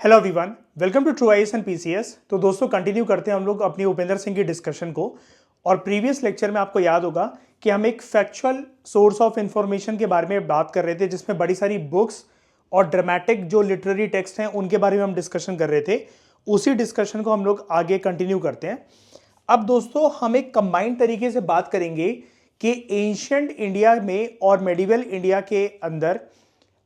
Hello everyone, welcome to True IAS and PCS. तो दोस्तों continue करते हैं हम लोग अपनी उपेंद्र सिंह की डिस्कशन को। और प्रीवियस लेक्चर में आपको याद होगा कि हम एक फैक्चुअल सोर्स ऑफ इंफॉर्मेशन के बारे में बात कर रहे थे, जिसमें बड़ी सारी बुक्स और ड्रामेटिक जो लिटरेरी टेक्स्ट हैं उनके बारे में हम डिस्कशन कर रहे थे। उसी डिस्कशन को हम लोग आगे कंटिन्यू करते हैं। अब दोस्तों हम एक कंबाइंड तरीके से बात करेंगे कि एंशिएंट इंडिया में और मेडिवल इंडिया के अंदर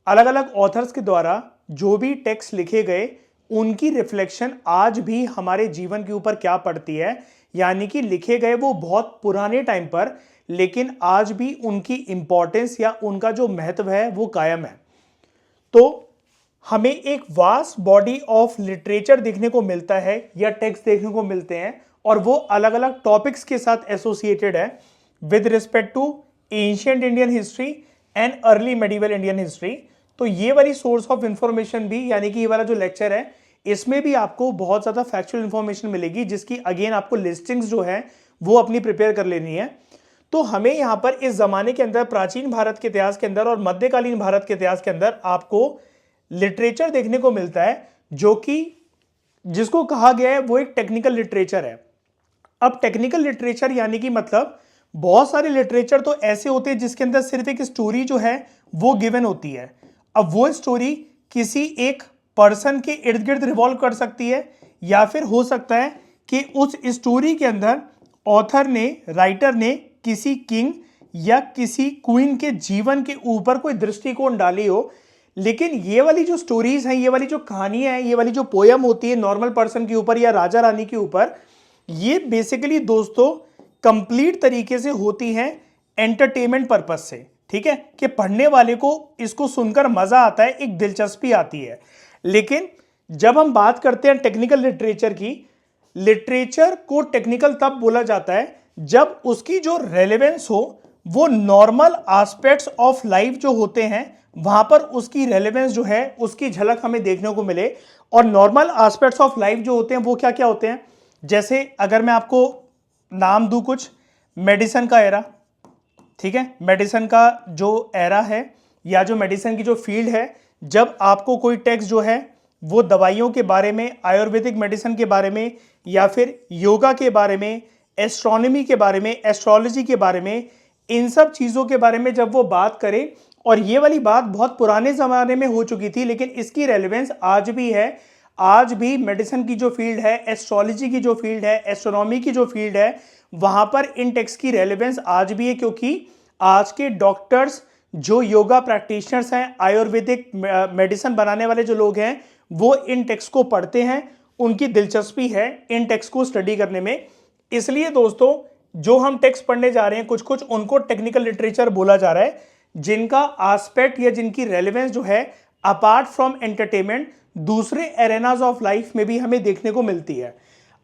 अलग अलग ऑथर्स के द्वारा जो भी टेक्स्ट लिखे गए उनकी रिफ्लेक्शन आज भी हमारे जीवन के ऊपर क्या पड़ती है। यानी कि लिखे गए वो बहुत पुराने टाइम पर, लेकिन आज भी उनकी इंपॉर्टेंस या उनका जो महत्व है वो कायम है। तो हमें एक वास्ट बॉडी ऑफ लिटरेचर देखने को मिलता है या टेक्स्ट देखने को मिलते हैं, और वो अलग अलग टॉपिक्स के साथ एसोसिएटेड है with respect to ancient Indian history and early medieval Indian history. तो ये वाली सोर्स ऑफ इंफॉर्मेशन भी, यानी कि ये वाला जो लेक्चर है, इसमें भी आपको बहुत ज़्यादा फैक्चुअल इंफॉर्मेशन मिलेगी, जिसकी अगेन आपको लिस्टिंग्स जो है वो अपनी प्रिपेयर कर लेनी है। तो हमें यहाँ पर इस जमाने के अंदर, प्राचीन भारत के इतिहास के अंदर और मध्यकालीन भारत के इतिहास के अंदर आपको लिटरेचर देखने को मिलता है जो कि जिसको कहा गया है वो एक टेक्निकल लिटरेचर है। अब टेक्निकल लिटरेचर यानी कि मतलब बहुत सारे लिटरेचर तो ऐसे होते हैं जिसके अंदर सिर्फ एक स्टोरी जो है वो गिवन होती है। अब वो स्टोरी किसी एक पर्सन के इर्द गिर्द रिवॉल्व कर सकती है, या फिर हो सकता है कि उस स्टोरी के अंदर ऑथर ने, राइटर ने किसी किंग या किसी क्वीन के जीवन के ऊपर कोई दृष्टिकोण डाली हो। लेकिन ये वाली जो स्टोरीज हैं, ये वाली जो कहानियां हैं, ये वाली जो पोयम होती है नॉर्मल पर्सन के ऊपर या राजा रानी के ऊपर, ये बेसिकली दोस्तों कंप्लीट तरीके से होती हैं एंटरटेनमेंट पर्पज से। ठीक है, कि पढ़ने वाले को इसको सुनकर मजा आता है, एक दिलचस्पी आती है। लेकिन जब हम बात करते हैं टेक्निकल लिटरेचर की, लिटरेचर को टेक्निकल तब बोला जाता है जब उसकी जो रेलेवेंस हो वो नॉर्मल एस्पेक्ट्स ऑफ लाइफ जो होते हैं वहां पर उसकी रेलेवेंस जो है उसकी झलक हमें देखने को मिले। और नॉर्मल एस्पेक्ट्स ऑफ लाइफ जो होते हैं वो क्या क्या होते हैं, जैसे अगर मैं आपको नाम दूं कुछ, मेडिसिन का एरा। ठीक है, मेडिसिन का जो एरा है या जो मेडिसिन की जो फील्ड है, जब आपको कोई टेक्स्ट जो है वो दवाइयों के बारे में, आयुर्वेदिक मेडिसिन के बारे में, या फिर योगा के बारे में, एस्ट्रोनॉमी के बारे में, एस्ट्रोलॉजी के बारे में, इन सब चीज़ों के बारे में जब वो बात करे, और ये वाली बात बहुत पुराने ज़माने में हो चुकी थी लेकिन इसकी रेलेवेंस आज भी है। आज भी मेडिसिन की जो फील्ड है, एस्ट्रोलॉजी की जो फील्ड है, एस्ट्रोनॉमी की जो फील्ड है, वहां पर इन टेक्स्ट की रेलेवेंस आज भी है, क्योंकि आज के डॉक्टर्स, जो योगा प्रैक्टिशनर्स हैं, आयुर्वेदिक मेडिसिन बनाने वाले जो लोग हैं, वो इन टेक्स्ट को पढ़ते हैं, उनकी दिलचस्पी है इन टेक्स्ट को स्टडी करने में। इसलिए दोस्तों जो हम टेक्स्ट पढ़ने जा रहे हैं कुछ कुछ, उनको टेक्निकल लिटरेचर बोला जा रहा है, जिनका एस्पेक्ट या जिनकी रेलेवेंस जो है अपार्ट फ्रॉम एंटरटेनमेंट दूसरे एरेनाज ऑफ लाइफ में भी हमें देखने को मिलती है।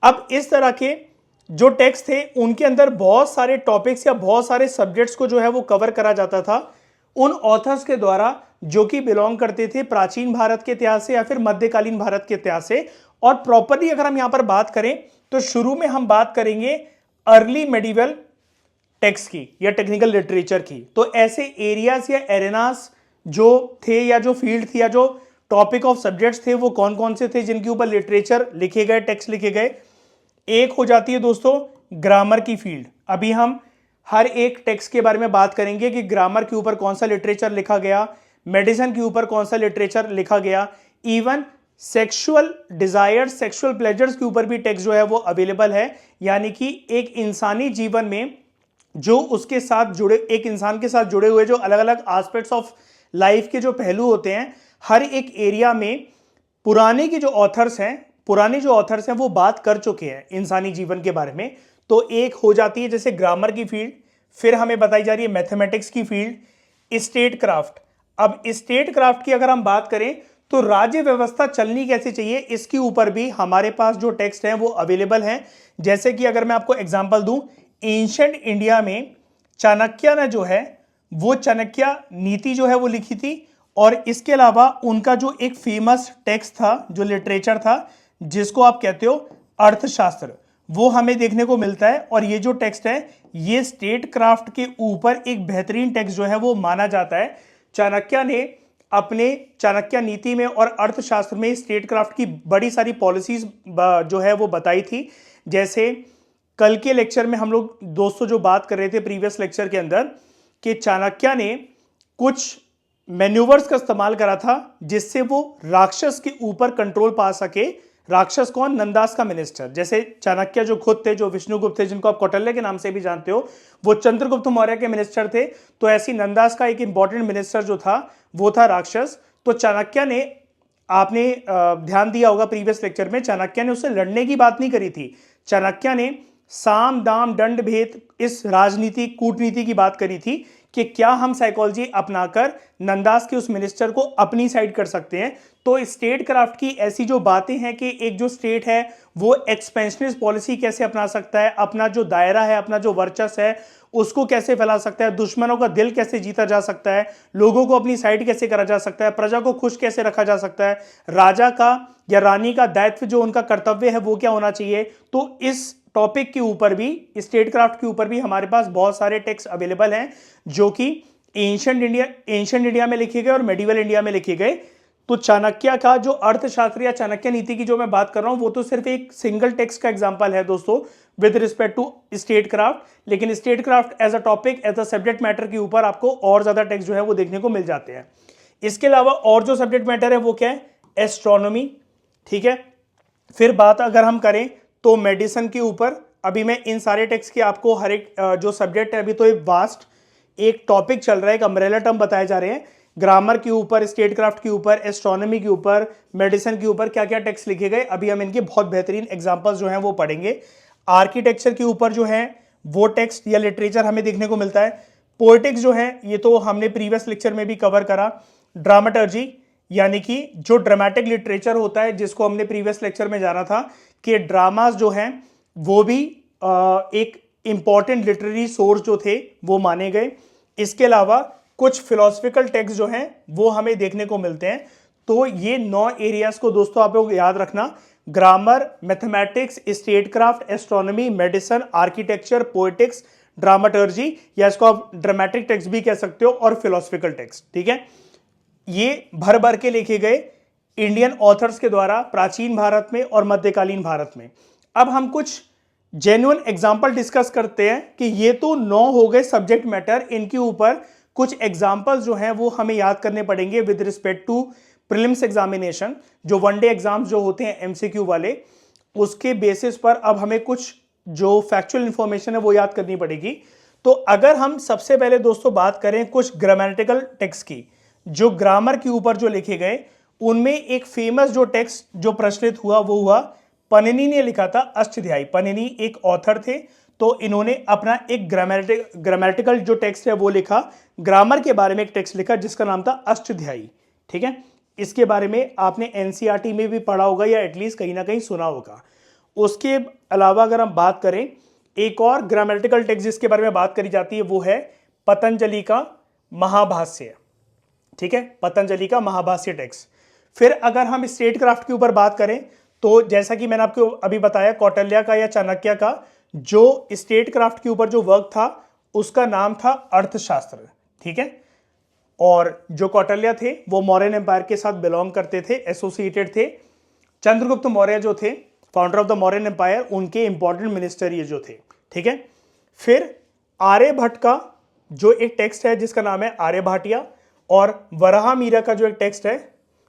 अब इस तरह के जो टेक्स्ट थे उनके अंदर बहुत सारे टॉपिक्स या बहुत सारे सब्जेक्ट्स को जो है वो कवर करा जाता था उन ऑथर्स के द्वारा जो कि बिलोंग करते थे प्राचीन भारत के इतिहास से या फिर मध्यकालीन भारत के इतिहास से। और प्रॉपरली अगर हम यहां पर बात करें तो शुरू में हम बात करेंगे अर्ली मेडिवल टेक्स्ट की या टेक्निकल लिटरेचर की। तो ऐसे एरियाज या एरेनास जो थे या जो फील्ड थी या जो टॉपिक ऑफ सब्जेक्ट्स थे वो कौन कौन से थे जिनके ऊपर लिटरेचर लिखे गए, टेक्स्ट लिखे गए। एक हो जाती है दोस्तों ग्रामर की फील्ड। अभी हम हर एक टेक्स्ट के बारे में बात करेंगे कि ग्रामर के ऊपर कौन सा लिटरेचर लिखा गया, मेडिसिन के ऊपर कौन सा लिटरेचर लिखा गया, even sexual desires, sexual pleasures के ऊपर भी टेक्स्ट जो है वो अवेलेबल है। यानी कि एक इंसानी जीवन में जो उसके साथ जुड़े, एक इंसान के साथ जुड़े हुए जो अलग अलग एस्पेक्ट्स ऑफ लाइफ के जो पहलू होते हैं, हर एक एरिया में पुराने के जो ऑथर्स हैं वो बात कर चुके हैं इंसानी जीवन के बारे में। तो एक हो जाती है जैसे ग्रामर की फील्ड, फिर हमें बताई जा रही है मैथमेटिक्स की फील्ड, स्टेट क्राफ्ट। अब स्टेट क्राफ्ट की अगर हम बात करें तो राज्य व्यवस्था चलनी कैसे चाहिए, इसके ऊपर भी हमारे पास जो टेक्स्ट हैं वो अवेलेबल हैं। जैसे कि अगर मैं आपको एग्जांपल दूं, एंशिएंट इंडिया में चाणक्य ने जो है वो चाणक्य नीति जो है वो लिखी थी। और इसके अलावा उनका जो एक फेमस टेक्स्ट था, जो लिटरेचर था, जिसको आप कहते हो अर्थशास्त्र, वो हमें देखने को मिलता है। और ये जो टेक्स्ट है ये स्टेट क्राफ्ट के ऊपर एक बेहतरीन टेक्स्ट जो है वो माना जाता है। चाणक्य ने अपने चाणक्य नीति में और अर्थशास्त्र में स्टेट क्राफ्ट की बड़ी सारी पॉलिसीज जो है वो बताई थी। जैसे कल के लेक्चर में हम लोग दोस्तों जो बात कर रहे थे प्रीवियस लेक्चर के अंदर कि चाणक्य ने कुछ मैन्यूवर्स का इस्तेमाल करा था जिससे वो राक्षस के ऊपर कंट्रोल पा सके। राक्षस कौन? नंदास का मिनिस्टर। जैसे चाणक्य जो खुद थे, जो विष्णुगुप्त थे, जिनको आप कौटिल्य के नाम से भी जानते हो, वो चंद्रगुप्त मौर्य के मिनिस्टर थे। तो ऐसी नंदास का एक इंपॉर्टेंट मिनिस्टर जो था वो था राक्षस। तो चाणक्य ने, आपने ध्यान दिया होगा प्रीवियस लेक्चर में, चाणक्य ने उससे लड़ने की बात नहीं करी थी। चाणक्य ने साम दाम दंड भेद, इस राजनीति कूटनीति की बात करी थी कि क्या हम साइकोलॉजी अपनाकर नंदास के उस मिनिस्टर को अपनी साइड कर सकते हैं। तो स्टेट क्राफ्ट की ऐसी जो बातें हैं कि एक जो स्टेट है वो एक्सपेंशनिस्ट पॉलिसी कैसे अपना सकता है, अपना जो दायरा है, अपना जो वर्चस्व है उसको कैसे फैला सकता है, दुश्मनों का दिल कैसे जीता जा सकता है, लोगों को अपनी साइड कैसे करा जा सकता है, प्रजा को खुश कैसे रखा जा सकता है, राजा का या रानी का दायित्व जो उनका कर्तव्य है वो क्या होना चाहिए। तो इस टॉपिक के ऊपर भी, स्टेट क्राफ्ट के ऊपर भी हमारे पास बहुत सारे टेक्स्ट अवेलेबल हैं जो कि एंशिएंट इंडिया में लिखे गए और मेडिवल इंडिया में लिखे गए। तो चाणक्य का जो अर्थशास्त्र या चाणक्य नीति की जो मैं बात कर रहा हूं वो तो सिर्फ एक सिंगल टेक्स्ट का एग्जांपल है दोस्तों with respect to statecraft. लेकिन statecraft as a topic, as a subject matter के ऊपर आपको और ज्यादा टेक्स्ट जो है वो देखने को मिल जाते हैं। इसके अलावा और जो सब्जेक्ट मैटर है वो क्या है? एस्ट्रोनॉमी। ठीक है। फिर बात अगर हम करें तो मेडिसिन के ऊपर, अभी मैं इन सारे टेक्स्ट के आपको हर एक जो सब्जेक्ट है, अभी तो एक वास्ट एक टॉपिक चल रहा है, एक अम्ब्रेला टर्म बताए जा रहे हैं। ग्रामर के ऊपर, स्टेट क्राफ्ट के ऊपर, एस्ट्रोनॉमी के ऊपर, मेडिसिन के ऊपर क्या क्या टेक्स्ट लिखे गए, अभी हम इनके बहुत बेहतरीन एग्जांपल्स जो हैं वो पढ़ेंगे। आर्किटेक्चर के ऊपर जो है वो टेक्स्ट या लिटरेचर हमें देखने को मिलता है। पोएटिक्स जो है ये तो हमने प्रीवियस लेक्चर में भी कवर करा। ड्रामाटर्जी यानी कि जो ड्रामेटिक लिटरेचर होता है, जिसको हमने प्रीवियस लेक्चर में जाना था कि ड्रामास जो हैं वो भी एक इंपॉर्टेंट लिटरेरी सोर्स जो थे वो माने गए। इसके अलावा कुछ फिलोसफिकल टेक्स्ट जो हैं वो हमें देखने को मिलते हैं। तो ये 9 एरियाज को दोस्तों आप लोग याद रखना: grammar, mathematics, state craft, astronomy, medicine, architecture, poetics, dramaturgy, या इसको आप ड्रामेटिक टेक्स्ट भी कह सकते हो, और फिलोसफिकल टेक्स्ट। ठीक है। ये भर भर के लिखे गए इंडियन ऑथर्स के द्वारा प्राचीन भारत में और मध्यकालीन भारत में। अब हम कुछ जेन्युइन एग्जाम्पल डिस्कस करते हैं कि ये तो 9 हो गए सब्जेक्ट मैटर, इनके ऊपर कुछ एग्जाम्पल्स जो हैं वो हमें याद करने पड़ेंगे with respect to prelims examination, जो वनडे एग्जाम्स जो होते हैं एमसीक्यू वाले, उसके बेसिस पर अब हमें कुछ जो फैक्चुअल इंफॉर्मेशन है वो याद करनी पड़ेगी। तो अगर हम सबसे पहले दोस्तों बात करें कुछ ग्रामेटिकल टेक्स्ट की, जो ग्रामर के ऊपर जो लिखे गए, उनमें एक फेमस जो टेक्स्ट जो प्रचलित हुआ वो हुआ, पनिनी ने लिखा था अष्टध्यायी। पनिनी एक ऑथर थे, तो इन्होंने अपना एक ग्रामेटिकल जो टेक्स्ट है वो लिखा, ग्रामर के बारे में एक टेक्स्ट लिखा जिसका नाम था अष्टध्यायी। ठीक है। इसके बारे में आपने एनसीईआरटी में भी पढ़ा होगा या एटलीस्ट कहीं ना कहीं सुना होगा। उसके अलावा अगर हम बात करें, एक और ग्रामेटिकल टेक्स्ट जिसके बारे में बात करी जाती है वो है पतंजलि का महाभाष्य। ठीक है, पतंजलि का महाभाष्य टेक्स्ट। फिर अगर हम स्टेट क्राफ्ट के ऊपर बात करें तो जैसा कि मैंने आपको अभी बताया, कौटिल्य का या चाणक्य का जो स्टेट क्राफ्ट के ऊपर जो वर्क था उसका नाम था अर्थशास्त्र। ठीक है। और जो कौटिल्य थे वो मौर्यन एम्पायर के साथ बिलोंग करते थे, एसोसिएटेड थे। चंद्रगुप्त मौर्य जो थे, founder of the Mauryan empire, उनके इंपॉर्टेंट मिनिस्टर ये जो थे। ठीक है। फिर आर्यभट्ट का जो एक टेक्स्ट है जिसका नाम है आर्यभाटिया, और वराहमिहिर का जो एक टेक्स्ट है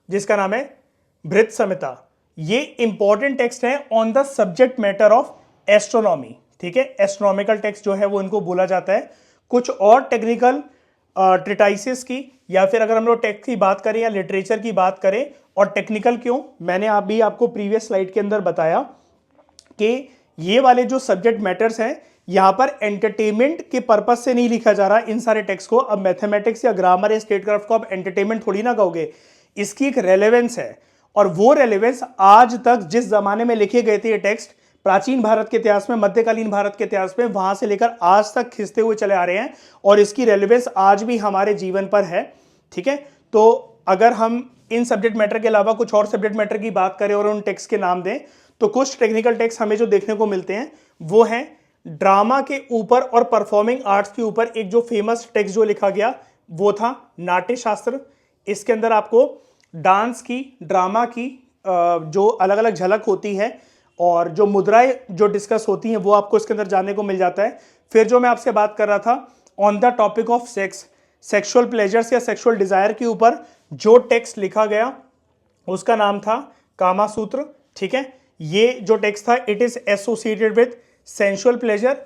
जिसका नाम है भृत संहिता, ये इंपॉर्टेंट टेक्स्ट है on the subject matter of astronomy. ठीक है। एस्ट्रोनॉमिकल टेक्स्ट जो है वो इनको बोला जाता है। कुछ और टेक्निकल ट्रिटाइसिस की, या फिर अगर हम लोग टेक्स्ट की बात करें या लिटरेचर की बात करें, और टेक्निकल क्यों, मैंने अभी आपको प्रीवियस स्लाइड के अंदर बताया कि ये वाले जो सब्जेक्ट मैटर्स हैं यहां पर एंटरटेनमेंट के पर्पज से नहीं लिखा जा रहा इन सारे टेक्स्ट को। अब मैथमेटिक्स या ग्रामर या स्टेट क्राफ्ट को आप एंटरटेनमेंट थोड़ी ना कहोगे, इसकी एक रेलेवेंस है, और वो रेलेवेंस आज तक जिस जमाने में लिखे गए थे ये टेक्स्ट, प्राचीन भारत के इतिहास में, मध्यकालीन भारत के इतिहास में, वहां से लेकर आज तक खिंचते हुए चले आ रहे हैं, और इसकी रेलेवेंस आज भी हमारे जीवन पर है। ठीक है। तो अगर हम इन सब्जेक्ट मैटर के अलावा कुछ और सब्जेक्ट मैटर की बात करें और उन टेक्स्ट के नाम दें, तो कुछ टेक्निकल टेक्स्ट हमें जो देखने को मिलते हैं वो है ड्रामा के ऊपर और परफॉर्मिंग आर्ट्स के ऊपर एक जो फेमस टेक्स्ट जो लिखा गया वो था नाट्य शास्त्र। इसके अंदर आपको डांस की, ड्रामा की जो अलग अलग झलक होती है और जो मुद्राएं जो डिस्कस होती हैं वो आपको इसके अंदर जानने को मिल जाता है। फिर जो मैं आपसे बात कर रहा था on the topic of sex, sexual pleasures या सेक्सुअल डिजायर के ऊपर जो टेक्स्ट लिखा गया उसका नाम था कामा सूत्र। ठीक है, ये जो टेक्स्ट था it is associated with sensual pleasure,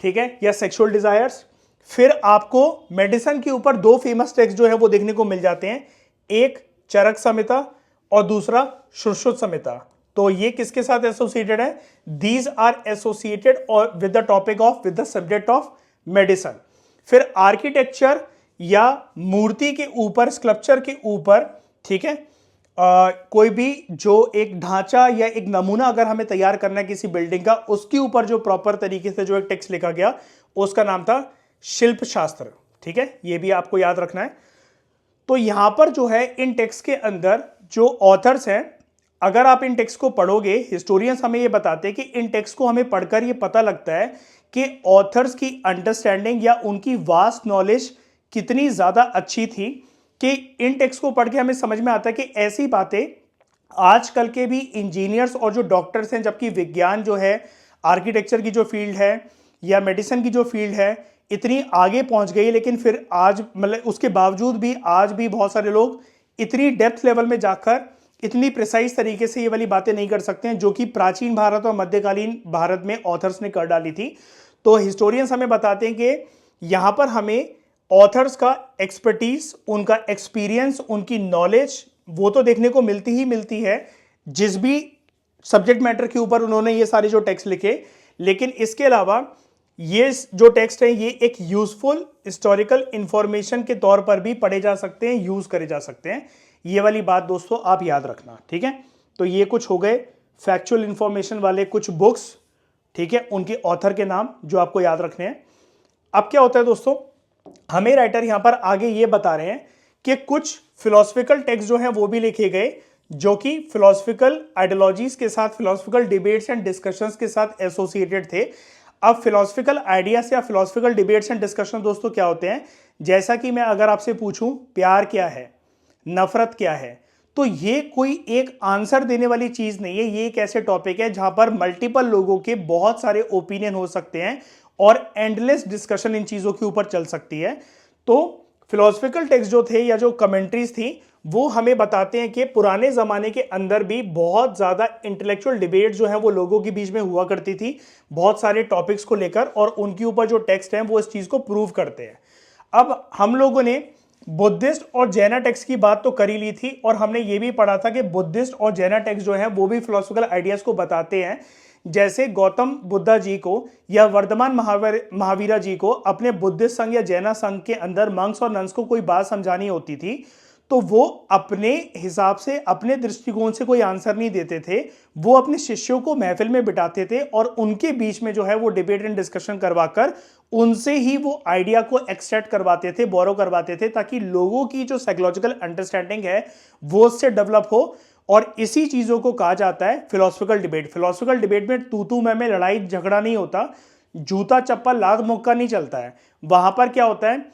ठीक है, या सेक्सुअल डिजायर्स। फिर आपको मेडिसिन के ऊपर दो फेमस टेक्स्ट जो है वो देखने को मिल जाते हैं, एक चरक संहिता और दूसरा सुश्रुत संहिता। तो ये किसके साथ एसोसिएटेड है? दीज आर एसोसिएटेड और with the topic of with the subject of medicine. फिर आर्किटेक्चर या मूर्ति के ऊपर, स्कल्पचर के ऊपर, ठीक है, कोई भी जो एक ढांचा या एक नमूना अगर हमें तैयार करना है किसी बिल्डिंग का, उसके ऊपर जो प्रॉपर तरीके से जो एक टेक्स्ट लिखा गया उसका नाम था शिल्प शास्त्र। ठीक है, ये भी आपको याद रखना है। तो यहां पर जो है इन टेक्स्ट के अंदर जो ऑथर्स हैं, अगर आप इन टेक्स्ट को पढ़ोगे, हिस्टोरियंस हमें ये बताते हैं कि इन टेक्स्ट को हमें पढ़कर ये पता लगता है कि ऑथर्स की अंडरस्टैंडिंग या उनकी वास्ट नॉलेज कितनी ज्यादा अच्छी थी, कि इन टेक्स्ट को पढ़ के हमें समझ में आता है कि ऐसी बातें आजकल के भी इंजीनियर्स और जो डॉक्टर्स हैं, जबकि विज्ञान जो है, आर्किटेक्चर की जो फील्ड है या मेडिसिन की जो फील्ड है इतनी आगे पहुंच गई, लेकिन फिर आज मतलब उसके बावजूद भी आज भी बहुत सारे लोग इतनी डेप्थ लेवल में जाकर इतनी प्रिसाइज तरीके से ये वाली बातें नहीं कर सकते हैं जो कि प्राचीन भारत और मध्यकालीन भारत में ऑथर्स ने कर डाली थी। तो हिस्टोरियंस हमें बताते हैं कि यहां पर हमें ऑथर्स का एक्सपर्टीज, उनका एक्सपीरियंस, उनकी नॉलेज वो तो देखने को मिलती ही मिलती है जिस भी सब्जेक्ट मैटर के ऊपर उन्होंने ये सारे जो टेक्स्ट लिखे, लेकिन इसके अलावा ये जो टेक्स्ट है ये एक यूजफुल हिस्टोरिकल इंफॉर्मेशन के तौर पर भी पढ़े जा सकते हैं, यूज करे जा सकते हैं। ये वाली बात दोस्तों आप याद रखना, ठीक है। तो ये कुछ हो गए फैक्चुअल इंफॉर्मेशन वाले कुछ बुक्स, ठीक है, उनके ऑथर के नाम जो आपको याद रखने हैं। अब क्या होता है दोस्तों, हमें राइटर यहां पर आगे ये बता रहे हैं कि कुछ फिलोसफिकल टेक्स्ट जो हैं वो भी लिखे गए जो कि फिलोसफिकल आइडियोलॉजीज के साथ, फिलोसफिकल डिबेट्स एंड डिस्कशंस के साथ एसोसिएटेड थे। अब फिलोसफिकल आइडियाज या फिलोसफिकल डिबेट्स एंड डिस्कशन दोस्तों क्या होते हैं, जैसा कि मैं अगर आपसे पूछूं प्यार क्या है, नफरत क्या है, तो ये कोई एक आंसर देने वाली चीज नहीं है। ये एक ऐसे टॉपिक है जहां पर मल्टीपल लोगों के बहुत सारे ओपिनियन हो सकते हैं और एंडलेस डिस्कशन इन चीजों के ऊपर चल सकती है। तो फिलोसफिकल टेक्स्ट जो थे या जो कमेंट्रीज थी वो हमें बताते हैं कि पुराने जमाने के अंदर भी बहुत ज्यादा इंटेलेक्चुअल डिबेट जो है वो लोगों के बीच में हुआ करती थी बहुत सारे टॉपिक्स को लेकर, और उनके ऊपर जो टेक्स्ट हैं वो इस चीज को प्रूव करते हैं। अब हम लोगों ने बुद्धिस्ट और जैना टेक्स्ट की बात तो कर ही ली थी, और हमने ये भी पढ़ा था कि बुद्धिस्ट और जैना टेक्स्ट जो है वो भी फिलोसफिकल आइडियाज को बताते हैं। जैसे गौतम बुद्धा जी को या वर्धमान महावीरा जी को अपने बुद्धिस्ट संघ या जैना संघ के अंदर मंक्स और नन्स को कोई बात समझानी होती थी तो वो अपने हिसाब से, अपने दृष्टिकोण से कोई आंसर नहीं देते थे, वो अपने शिष्यों को महफिल में बिठाते थे और उनके बीच में जो है वो डिबेट एंड डिस्कशन करवाकर उनसे ही वो आइडिया को एक्सट्रैक्ट करवाते थे, बोरो करवाते थे, ताकि लोगों की जो साइकोलॉजिकल अंडरस्टैंडिंग है वो उससे डेवलप हो। और इसी चीजों को कहा जाता है फिलोसफिकल डिबेट। फिलोसफिकल डिबेट में तू तू मैं लड़ाई झगड़ा नहीं होता, जूता चप्पल लाख मुक्का नहीं चलता है। वहां पर क्या होता है,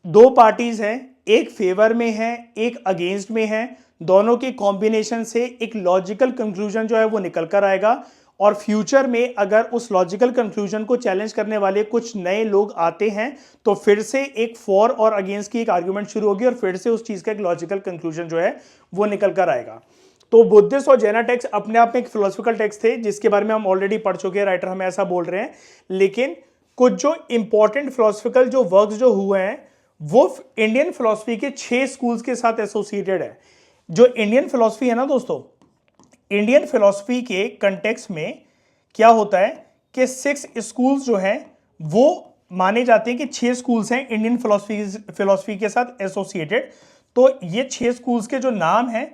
दो पार्टीज हैं, एक फेवर में है एक अगेंस्ट में है, दोनों के कॉम्बिनेशन से एक लॉजिकल कंक्लूजन जो है वो निकल कर आएगा, और फ्यूचर में अगर उस लॉजिकल कंक्लूजन को चैलेंज करने वाले कुछ नए लोग आते हैं तो फिर से एक फॉर और अगेंस्ट की एक आर्ग्यूमेंट शुरू होगी और फिर से उस चीज का एक लॉजिकल कंक्लूजन जो है वो निकल कर आएगा। तो बुद्धिस्ट और जैना टेक्स्ट अपने आप में एक फिलोसफिकल टेक्स्ट थे जिसके बारे में हम ऑलरेडी पढ़ चुके हैं, राइटर हमें ऐसा बोल रहे हैं। लेकिन कुछ जो इंपॉर्टेंट फिलोसफिकल जो वर्क्स जो हुए हैं वो इंडियन फिलोसफी के 6 स्कूल्स के साथ एसोसिएटेड है। जो इंडियन फिलोसफी है ना दोस्तों, इंडियन फिलोसफी के कंटेक्स्ट में क्या होता है कि 6 स्कूल्स जो हैं वो माने जाते हैं कि 6 स्कूल्स हैं इंडियन फिलोसफी के साथ एसोसिएटेड। तो ये 6 स्कूल्स के जो नाम हैं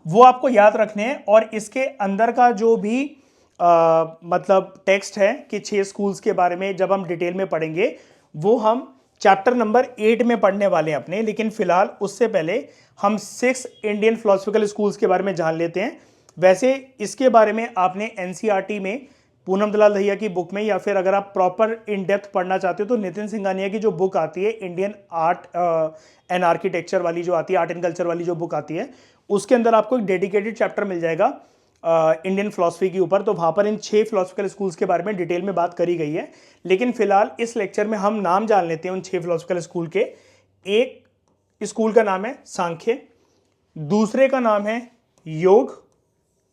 वो आपको याद रखने हैं, और इसके अंदर का जो भी मतलब टेक्स्ट है कि 6 स्कूल्स के बारे में जब हम डिटेल में पढ़ेंगे वो हम चैप्टर नंबर 8 में पढ़ने वाले हैं अपने। लेकिन फिलहाल उससे पहले हम 6 इंडियन फिलोसफिकल स्कूल्स के बारे में जान लेते हैं। वैसे इसके बारे में आपने एनसीईआरटी में पूनम दलाल दहिया की बुक में, या फिर अगर आप प्रॉपर इन डेप्थ पढ़ना चाहते हो तो नितिन सिंघानिया की जो बुक आती है इंडियन आर्ट एंड आर्किटेक्चर वाली जो आती है, आर्ट एंड कल्चर वाली जो बुक आती है, उसके अंदर आपको एक डेडिकेटेड चैप्टर मिल जाएगा इंडियन फिलॉसफी के ऊपर। तो वहाँ पर इन 6 फिलोसफिकल स्कूल्स के बारे में डिटेल में बात करी गई है। लेकिन फिलहाल इस लेक्चर में हम नाम जान लेते हैं उन 6 फिलोसफिकल स्कूल के। एक स्कूल का नाम है सांख्य, दूसरे का नाम है योग,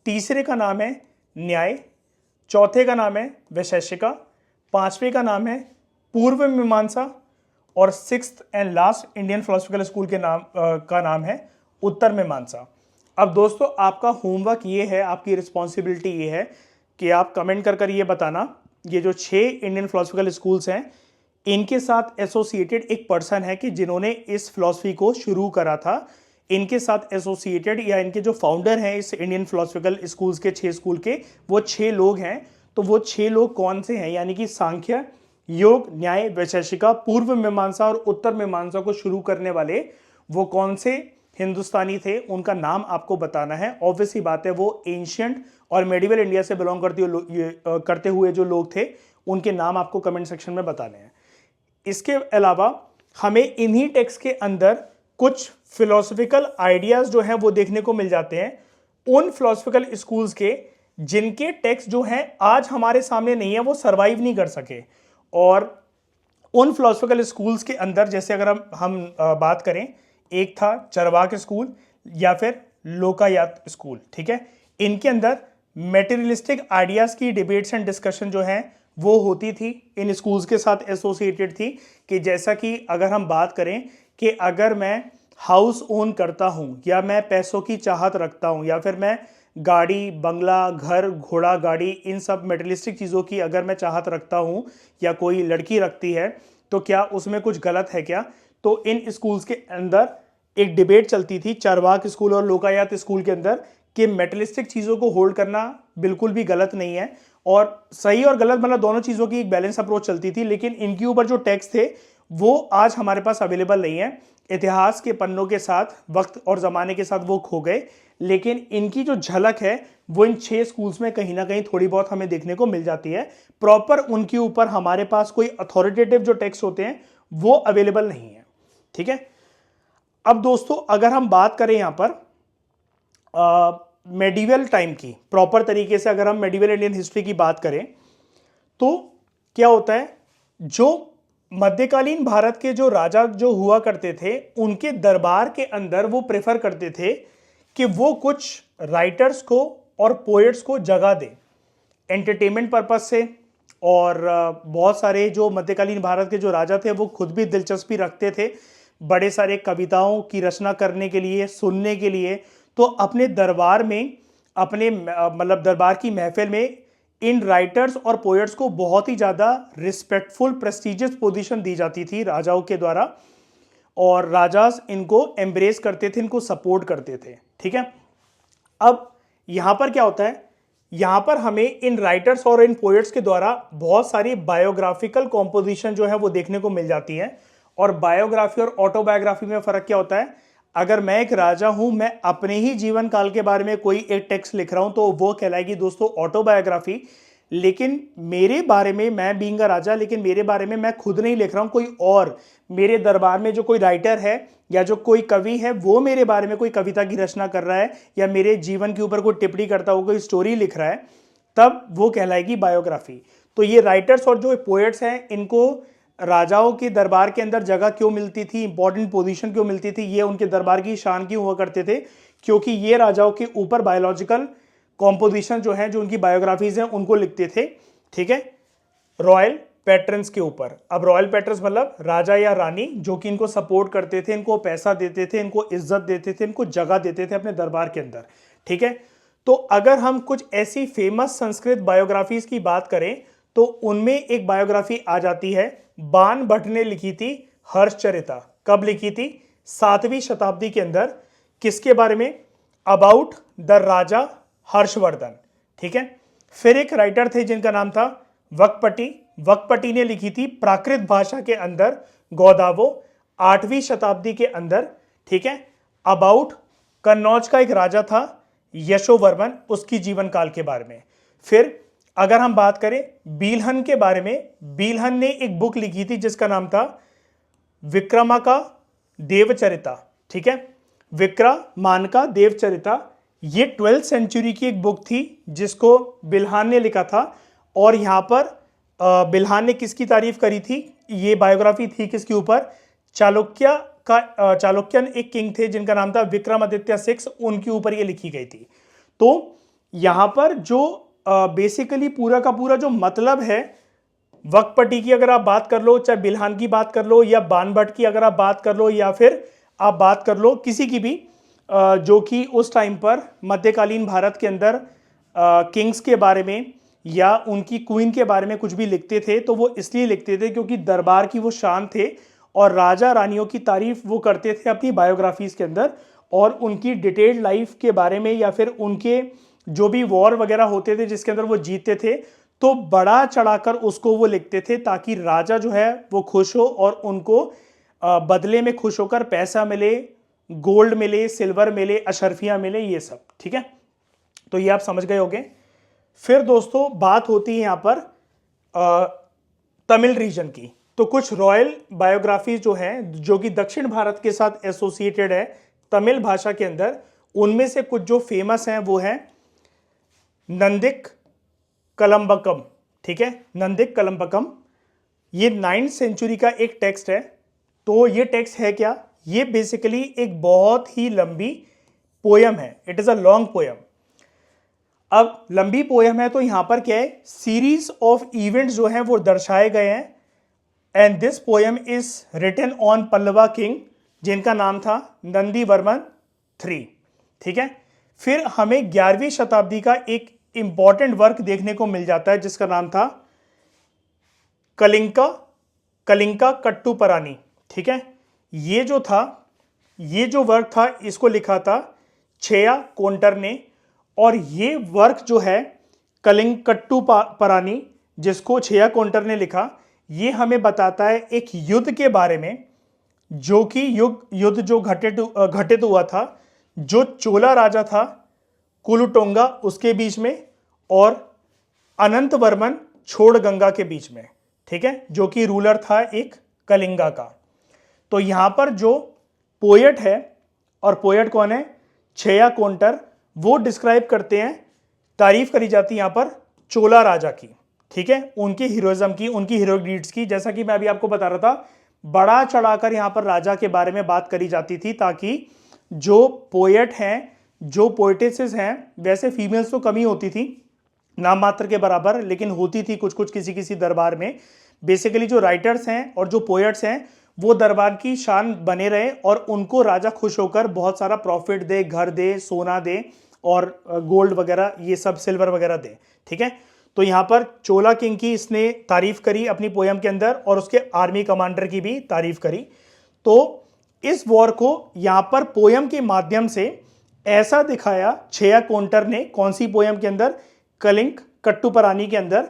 तीसरे का नाम है न्याय, चौथे का नाम है वैशेषिका, पांचवें का नाम है पूर्व मीमांसा, और 6th and last Indian philosophical school के नाम है उत्तर मीमांसा। अब दोस्तों आपका होमवर्क ये है, आपकी रिस्पॉन्सिबिलिटी ये है कि आप कमेंट कर ये बताना, ये जो 6 इंडियन फिलोसफिकल स्कूल्स हैं इनके साथ एसोसिएटेड एक पर्सन है कि जिन्होंने इस फिलॉसफी को शुरू करा था, इनके साथ एसोसिएटेड या इनके जो फाउंडर हैं इस इंडियन फिलोसफिकल स्कूल्स के 6 स्कूल के, वो 6 लोग हैं। तो वो 6 लोग कौन से हैं, यानी कि सांख्य, योग, न्याय, वैशेषिका, पूर्व मीमांसा और उत्तर मीमांसा को शुरू करने वाले वो कौन से हिंदुस्तानी थे, उनका नाम आपको बताना है। ऑब्वियस ही बात है वो एंशिएंट और मेडिवल इंडिया से बिलोंग करते हुए जो लोग थे उनके नाम आपको कमेंट सेक्शन में बताने हैं। इसके अलावा हमें इन्हीं टेक्स्ट के अंदर कुछ फिलोसफिकल आइडियाज जो हैं वो देखने को मिल जाते हैं उन फिलोसफिकल स्कूल्स के जिनके टेक्स्ट जो हैं आज हमारे सामने नहीं है, वो सरवाइव नहीं कर सके। और उन फिलोसफिकल स्कूल्स के अंदर जैसे अगर हम बात करें, एक था चरवाक स्कूल या फिर लोकायत स्कूल, ठीक है। इनके अंदर मेटेरियलिस्टिक आइडियाज की डिबेट्स एंड डिस्कशन जो है वो होती थी, इन स्कूल्स के साथ एसोसिएटेड थी। कि जैसा कि अगर हम बात करें कि अगर मैं हाउस ओन करता हूं, या मैं पैसों की चाहत रखता हूं, या फिर मैं गाड़ी, बंगला, घर, घोड़ा, गाड़ी, इन सब मेटेरियलिस्टिक चीज़ों की अगर मैं चाहत रखता हूं या कोई लड़की रखती है, तो क्या उसमें कुछ गलत है क्या? तो इन स्कूल्स के अंदर एक डिबेट चलती थी चारवाक स्कूल और लोकायत स्कूल के अंदर कि मेटेरियलिस्टिक चीज़ों को होल्ड करना बिल्कुल भी गलत नहीं है, और सही और गलत मतलब दोनों चीज़ों की एक बैलेंस अप्रोच चलती थी। लेकिन इनके ऊपर जो टेक्स्ट थे वो आज हमारे पास अवेलेबल नहीं है। इतिहास के पन्नों के साथ, वक्त और ज़माने के साथ वो खो गए। लेकिन इनकी जो झलक है वो इन 6 स्कूल्स में कहीं ना कहीं थोड़ी बहुत हमें देखने को मिल जाती है। प्रॉपर उनके ऊपर हमारे पास कोई अथॉरिटेटिव जो टेक्स्ट होते हैं वो अवेलेबल नहीं है, ठीक है। अब दोस्तों अगर हम बात करें यहाँ पर मेडिवल टाइम की, प्रॉपर तरीके से अगर हम मेडिवल इंडियन हिस्ट्री की बात करें, तो क्या होता है, जो मध्यकालीन भारत के जो राजा जो हुआ करते थे उनके दरबार के अंदर वो प्रेफर करते थे कि वो कुछ राइटर्स को और पोएट्स को जगह दें एंटरटेनमेंट पर्पस से। और बहुत सारे जो मध्यकालीन भारत के जो राजा थे वो खुद भी दिलचस्पी रखते थे बड़े सारे कविताओं की रचना करने के लिए, सुनने के लिए। तो अपने दरबार में, अपने मतलब दरबार की महफिल में इन राइटर्स और पोएट्स को बहुत ही ज़्यादा रिस्पेक्टफुल, प्रेस्टिजियस पोजीशन दी जाती थी राजाओं के द्वारा, और राजास इनको एम्ब्रेस करते थे, इनको सपोर्ट करते थे, ठीक है। अब यहाँ पर क्या होता है, यहाँ पर हमें इन राइटर्स और इन पोएट्स के द्वारा बहुत सारी बायोग्राफिकल कॉम्पोजिशन जो है वो देखने को मिल जाती है। और बायोग्राफी और ऑटोबायोग्राफी में फ़र्क क्या होता है, अगर मैं एक राजा हूं, मैं अपने ही जीवन काल के बारे में कोई एक टेक्स्ट लिख रहा हूं तो वो कहलाएगी दोस्तों ऑटोबायोग्राफी। लेकिन मेरे बारे में, मैं बीइंग अ राजा, लेकिन मेरे बारे में मैं खुद नहीं लिख रहा हूं, कोई और मेरे दरबार में जो कोई राइटर है या जो कोई कवि है वो मेरे बारे में कोई कविता की रचना कर रहा है या मेरे जीवन के ऊपर कोई टिप्पणी करता हुआ कोई स्टोरी लिख रहा है, तब वो कहलाएगी बायोग्राफी। तो ये राइटर्स और जो पोएट्स हैं इनको राजाओं के दरबार के अंदर जगह क्यों मिलती थी, इंपॉर्टेंट पोजीशन क्यों मिलती थी, ये उनके दरबार की शान क्यों हुआ करते थे, क्योंकि ये राजाओं के ऊपर बायोलॉजिकल कॉम्पोजिशन जो है, जो उनकी बायोग्राफीज हैं उनको लिखते थे, ठीक है, रॉयल पैट्रन्स के ऊपर। अब रॉयल पैट्रन्स मतलब राजा या रानी जो कि इनको सपोर्ट करते थे, इनको पैसा देते थे, इनको इज्जत देते थे, इनको जगह देते थे अपने दरबार के अंदर, ठीक है। तो अगर हम कुछ ऐसी फेमस संस्कृत बायोग्राफीज की बात करें तो उनमें एक बायोग्राफी आ जाती है, बाण भट्ट ने लिखी थी हर्षचरिता। कब लिखी थी? 7वीं शताब्दी के अंदर। किसके बारे में? अबाउट द राजा हर्षवर्धन, ठीक है। फिर एक राइटर थे जिनका नाम था वकपटी। वकपटी ने लिखी थी प्राकृत भाषा के अंदर गोदावो, 8वीं शताब्दी के अंदर, ठीक है, अबाउट कन्नौज का एक राजा था यशोवर्मन, उसकी जीवन काल के बारे में। फिर अगर हम बात करें बिल्हन के बारे में, बिल्हन ने एक बुक लिखी थी जिसका नाम था विक्रमाका देवचरिता। ठीक है, विक्रमानका देवचरिता, ये 12th सेंचुरी की एक बुक थी जिसको बिल्हान ने लिखा था। और यहां पर बिल्हान ने किसकी तारीफ करी थी? ये बायोग्राफी थी किसके ऊपर? चालुक्यन एक किंग थे जिनका नाम था विक्रमादित्य 6, उनके ऊपर ये लिखी गई थी। तो यहां पर जो बेसिकली पूरा का पूरा जो मतलब है, वक्पटी की अगर आप बात कर लो, चाहे बिल्हान की बात कर लो, या बाणभट्ट की अगर आप बात कर लो, या फिर आप बात कर लो किसी की भी जो कि उस टाइम पर मध्यकालीन भारत के अंदर किंग्स के बारे में या उनकी क्वीन के बारे में कुछ भी लिखते थे, तो वो इसलिए लिखते थे क्योंकि दरबार की वो शान थे और राजा रानियों की तारीफ वो करते थे अपनी बायोग्राफीज के अंदर, और उनकी डिटेल्ड लाइफ के बारे में या फिर उनके जो भी वॉर वगैरह होते थे जिसके अंदर वो जीतते थे, तो बड़ा चढ़ाकर उसको वो लिखते थे ताकि राजा जो है वो खुश हो और उनको बदले में खुश होकर पैसा मिले, गोल्ड मिले, सिल्वर मिले, अशर्फियां मिले, ये सब। ठीक है, तो ये आप समझ गए होंगे। फिर दोस्तों बात होती है यहां पर तमिल रीजन की। तो कुछ रॉयल बायोग्राफी जो हैं जो कि दक्षिण भारत के साथ एसोसिएटेड है तमिल भाषा के अंदर, उनमें से कुछ जो फेमस हैं वो है नंदिक कलम्बकम। ठीक है, नंदिक कलम्बकम, ये 9th सेंचुरी का एक टेक्स्ट है। तो ये टेक्स्ट है क्या? ये बेसिकली एक बहुत ही लंबी पोयम है, it is a long poem. अब लंबी पोयम है तो यहां पर क्या है, सीरीज ऑफ इवेंट्स जो हैं वो दर्शाए गए हैं। And this poem is written on Pallava king जिनका नाम था नंदी वर्मन 3। ठीक है, फिर हमें 11वीं शताब्दी का एक इंपॉर्टेंट वर्क देखने को मिल जाता है जिसका नाम था कलिंका कट्टुपरानी। ठीक है, ये जो था, ये जो वर्क था इसको लिखा था छेया कोंटर ने। और ये वर्क जो है कट्टुपरानी जिसको छेया कोंटर ने लिखा, ये हमें बताता है एक युद्ध के बारे में जो कि युद्ध जो घटित हुआ था, जो चोला राजा था कुलुटोंगा उसके बीच में और अनंत वर्मन छोड़गंगा के बीच में। ठीक है, जो कि रूलर था एक कलिंगा का। तो यहां पर जो पोएट है, और पोएट कौन है? छेया कोंटर, वो डिस्क्राइब करते हैं, तारीफ करी जाती है यहां पर चोला राजा की। ठीक है, उनकी हीरोइज्म की, उनकी हीरोइक डीड्स की। जैसा कि मैं अभी आपको बता रहा था, बड़ा चढ़ाकर यहां पर राजा के बारे में बात करी जाती थी ताकि जो पोएट हैं, जो पोएटेसेस हैं, वैसे फीमेल्स तो कमी होती थी नाम मात्र के बराबर, लेकिन होती थी कुछ कुछ किसी किसी दरबार में। बेसिकली जो राइटर्स हैं और जो पोएट्स हैं वो दरबार की शान बने रहे और उनको राजा खुश होकर बहुत सारा प्रॉफिट दे, घर दे, सोना दे और गोल्ड वगैरह, ये सब सिल्वर वगैरह दे। ठीक है, तो यहां पर चोला किंग की इसने तारीफ करी अपनी पोयम के अंदर और उसके आर्मी कमांडर की भी तारीफ करी। तो इस वॉर को यहां पर पोयम के माध्यम से ऐसा दिखाया छेया कोंटर ने, कौन सी पोयम के अंदर? कलिंग कट्टुपरानी के अंदर,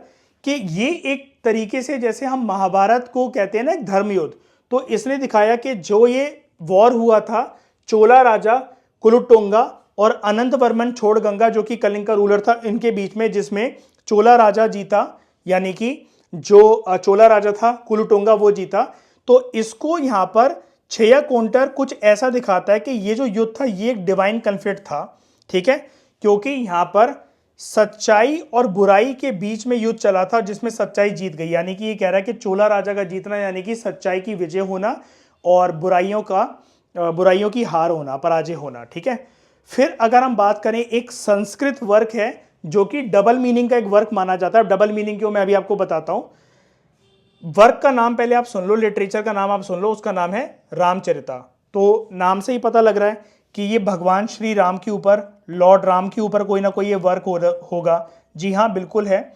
कि ये एक तरीके से जैसे हम महाभारत को कहते हैं ना एक धर्म युद्ध, तो इसने दिखाया कि जो ये वॉर हुआ था चोला राजा कुलुटोंगा और अनंत वर्मन छोड़गंगा जो कि कलिंग का रूलर था, इनके बीच में, जिसमें चोला राजा जीता, यानी कि जो चोला राजा था कुलुटोंगा वो जीता। तो इसको यहां पर छेया कोंटर कुछ ऐसा दिखाता है कि ये जो युद्ध था ये एक डिवाइन कन्फ्लिक्ट था। ठीक है, क्योंकि यहां पर सच्चाई और बुराई के बीच में युद्ध चला था जिसमें सच्चाई जीत गई। यानी कि ये कह रहा है कि चोला राजा का जीतना यानी कि सच्चाई की विजय होना और बुराइयों की हार होना, पराजय होना। ठीक है, फिर अगर हम बात करें, एक संस्कृत वर्क है जो कि डबल मीनिंग का एक वर्क माना जाता है। डबल मीनिंग क्यों, मैं अभी आपको बताता हूं। वर्क का नाम पहले आप सुन लो, लिटरेचर का नाम आप सुन लो, उसका नाम है रामचरिता। तो नाम से ही पता लग रहा है कि ये भगवान श्री राम के ऊपर, लॉर्ड राम के ऊपर कोई ना कोई ये वर्क होगा। जी हाँ, बिल्कुल है।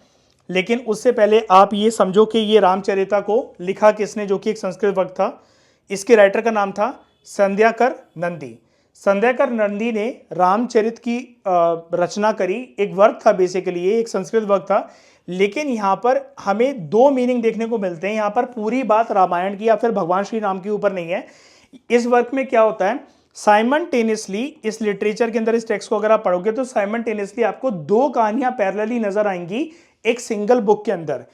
लेकिन उससे पहले आप ये समझो कि ये रामचरिता को लिखा किसने, जो कि एक संस्कृत वर्क था। इसके राइटर का नाम था संध्याकर नंदी। संध्याकर नंदी ने रामचरित की रचना करी। एक वर्क था बेसिकली, ये एक संस्कृत वर्क था, लेकिन यहाँ पर हमें दो मीनिंग देखने को मिलते हैं। यहाँ पर पूरी बात रामायण की या फिर भगवान श्री राम के ऊपर नहीं है। इस वर्क में क्या होता है, साइमल्टेनियसली इस लिटरेचर के अंदर इस टेक्स्ट को अगर आप पढ़ोगे तो साइमल्टेनियसली आपको दो कहानियां पैरेलली नजर आएंगी एक सिंगल बुक के अंदर।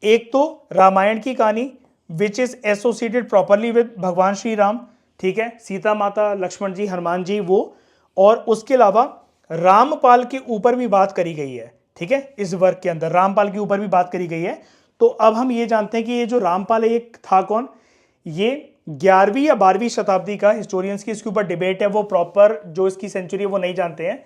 एक तो रामायण की कहानी which is associated properly with भगवान श्री राम, ठीक है, सीता माता, लक्ष्मण जी, हनुमान जी वो, और उसके अलावा रामपाल के ऊपर भी बात करी गई है, ठीक है, इस वर्क के अंदर रामपाल के ऊपर भी बात करी गई है। तो अब हम ये जानते हैं कि ये जो रामपाल है ये था कौन। ये 11वीं या 12वीं शताब्दी का, हिस्टोरियंस की इसके ऊपर डिबेट है, वो प्रॉपर जो इसकी सेंचुरी है वो नहीं जानते हैं।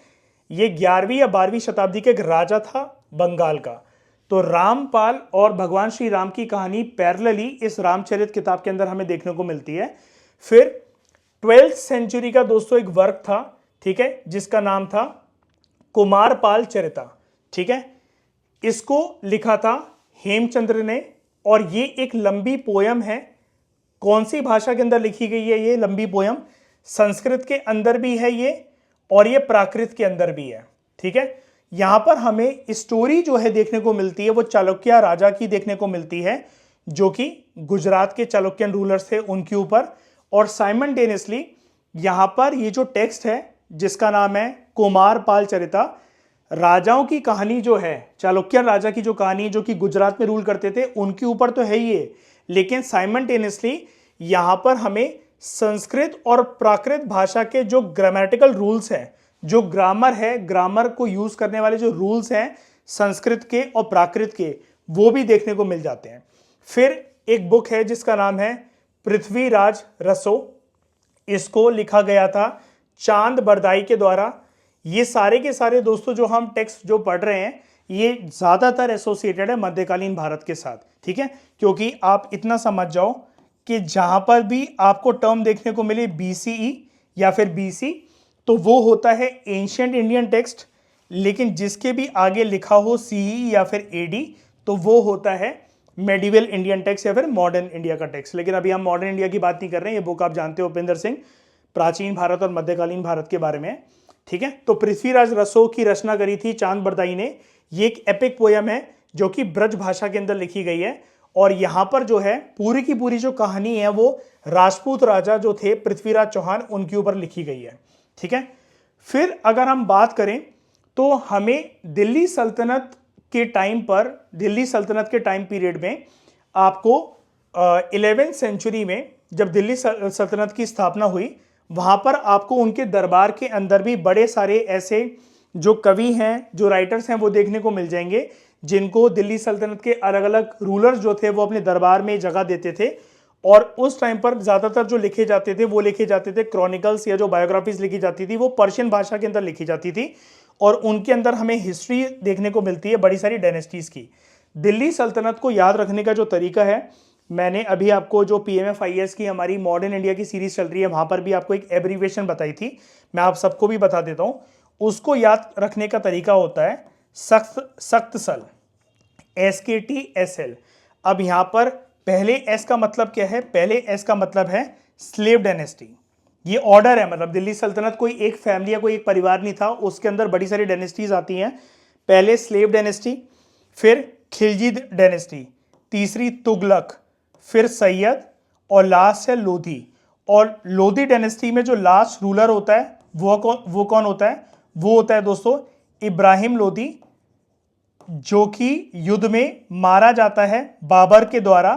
ये 11वीं या 12वीं शताब्दी का एक राजा था बंगाल का। तो रामपाल और भगवान श्री राम की कहानी पैरेलली इस रामचरित किताब के अंदर हमें देखने को मिलती है। फिर 12th सेंचुरी का दोस्तों एक वर्क था, ठीक है, जिसका नाम था कुमारपाल चरिता, ठीक है, इसको लिखा था हेमचंद्र ने, और ये एक लंबी पोयम है। कौन सी भाषा के अंदर लिखी गई है ये लंबी पोयम? संस्कृत के अंदर भी है ये, और ये प्राकृत के अंदर भी है, ठीक है। यहां पर हमें स्टोरी जो है देखने को मिलती है वो चालुक्य राजा की देखने को मिलती है, जो कि गुजरात के चालुक्यन रूलर्स थे उनके ऊपर। और साइमल्टेनियसली यहां पर ये जो टेक्स्ट है जिसका नाम है कुमारपाल चरिता, राजाओं की कहानी जो है, चालुक्य राजा की जो कहानी जो कि गुजरात में रूल करते थे उनके ऊपर तो है ही है, लेकिन साइमल्टेनियसली यहां पर हमें संस्कृत और प्राकृत भाषा के जो ग्रामेटिकल रूल्स हैं, जो ग्रामर है, ग्रामर को यूज करने वाले जो रूल्स हैं संस्कृत के और प्राकृत के, वो भी देखने को मिल जाते हैं। फिर एक बुक है जिसका नाम है पृथ्वीराज रसो, इसको लिखा गया था चांद बरदाई के द्वारा। ये सारे के सारे दोस्तों जो हम टेक्स्ट जो पढ़ रहे हैं ये ज्यादातर एसोसिएटेड है मध्यकालीन भारत के साथ, ठीक है, क्योंकि आप इतना समझ जाओ कि जहां पर भी आपको टर्म देखने को मिले BCE या फिर BC, तो वो होता है एंशिएंट इंडियन टेक्स्ट, लेकिन जिसके भी आगे लिखा हो CE या फिर AD तो वो होता है मेडिवल इंडियन टेक्स्ट या फिर मॉडर्न इंडिया का टेक्स्ट। लेकिन अभी हम मॉडर्न इंडिया की बात नहीं कर रहे हैं, ये बुक आप जानते हो उपेंद्र सिंह प्राचीन भारत और मध्यकालीन भारत के बारे में, ठीक है। तो पृथ्वीराज रसो की रचना करी थी चांद बरदाई ने। ये एक एपिक पोयम है जो कि ब्रज भाषा के अंदर लिखी गई है, और यहां पर जो है पूरी की पूरी जो कहानी है वो राजपूत राजा जो थे पृथ्वीराज चौहान उनके ऊपर लिखी गई है, ठीक है। फिर अगर हम बात करें तो हमें दिल्ली सल्तनत के टाइम पर, दिल्ली सल्तनत के टाइम पीरियड में आपको 11वीं सेंचुरी में जब दिल्ली सल्तनत की स्थापना हुई, वहां पर आपको उनके दरबार के अंदर भी बड़े सारे ऐसे जो कवि हैं, जो राइटर्स हैं वो देखने को मिल जाएंगे, जिनको दिल्ली सल्तनत के अलग अलग रूलर्स जो थे वो अपने दरबार में जगह देते थे। और उस टाइम पर ज्यादातर जो लिखे जाते थे वो लिखे जाते थे क्रॉनिकल्स, या जो बायोग्राफीज लिखी जाती थी वो पर्शियन भाषा के अंदर लिखी जाती थी, और उनके अंदर हमें हिस्ट्री देखने को मिलती है बड़ी सारी डायनेस्टीज की। दिल्ली सल्तनत को याद रखने का जो तरीका है, मैंने अभी आपको जो PMFIS की हमारी मॉडर्न इंडिया की सीरीज चल रही है वहां पर भी आपको एक एब्रीविएशन बताई थी, मैं आप सबको भी बता देता हूं। उसको याद रखने का तरीका होता है सख्त सल, SKTSL। अब यहां पर पहले S का मतलब क्या है? पहले S का मतलब है स्लेव डायनेस्टी। ये ऑर्डर है, मतलब दिल्ली सल्तनत कोई एक फैमिली या कोई एक परिवार नहीं था, उसके अंदर बड़ी सारी डायनेस्टीज आती हैं। पहले स्लेव डायनेस्टी, फिर खिलजी डायनेस्टी, तीसरी तुगलक, फिर सैयद, और लास्ट है लोधी। और लोधी डायनेस्टी में जो लास्ट रूलर होता है वो कौन होता है? वो होता है दोस्तों इब्राहिम लोधी, जो कि युद्ध में मारा जाता है बाबर के द्वारा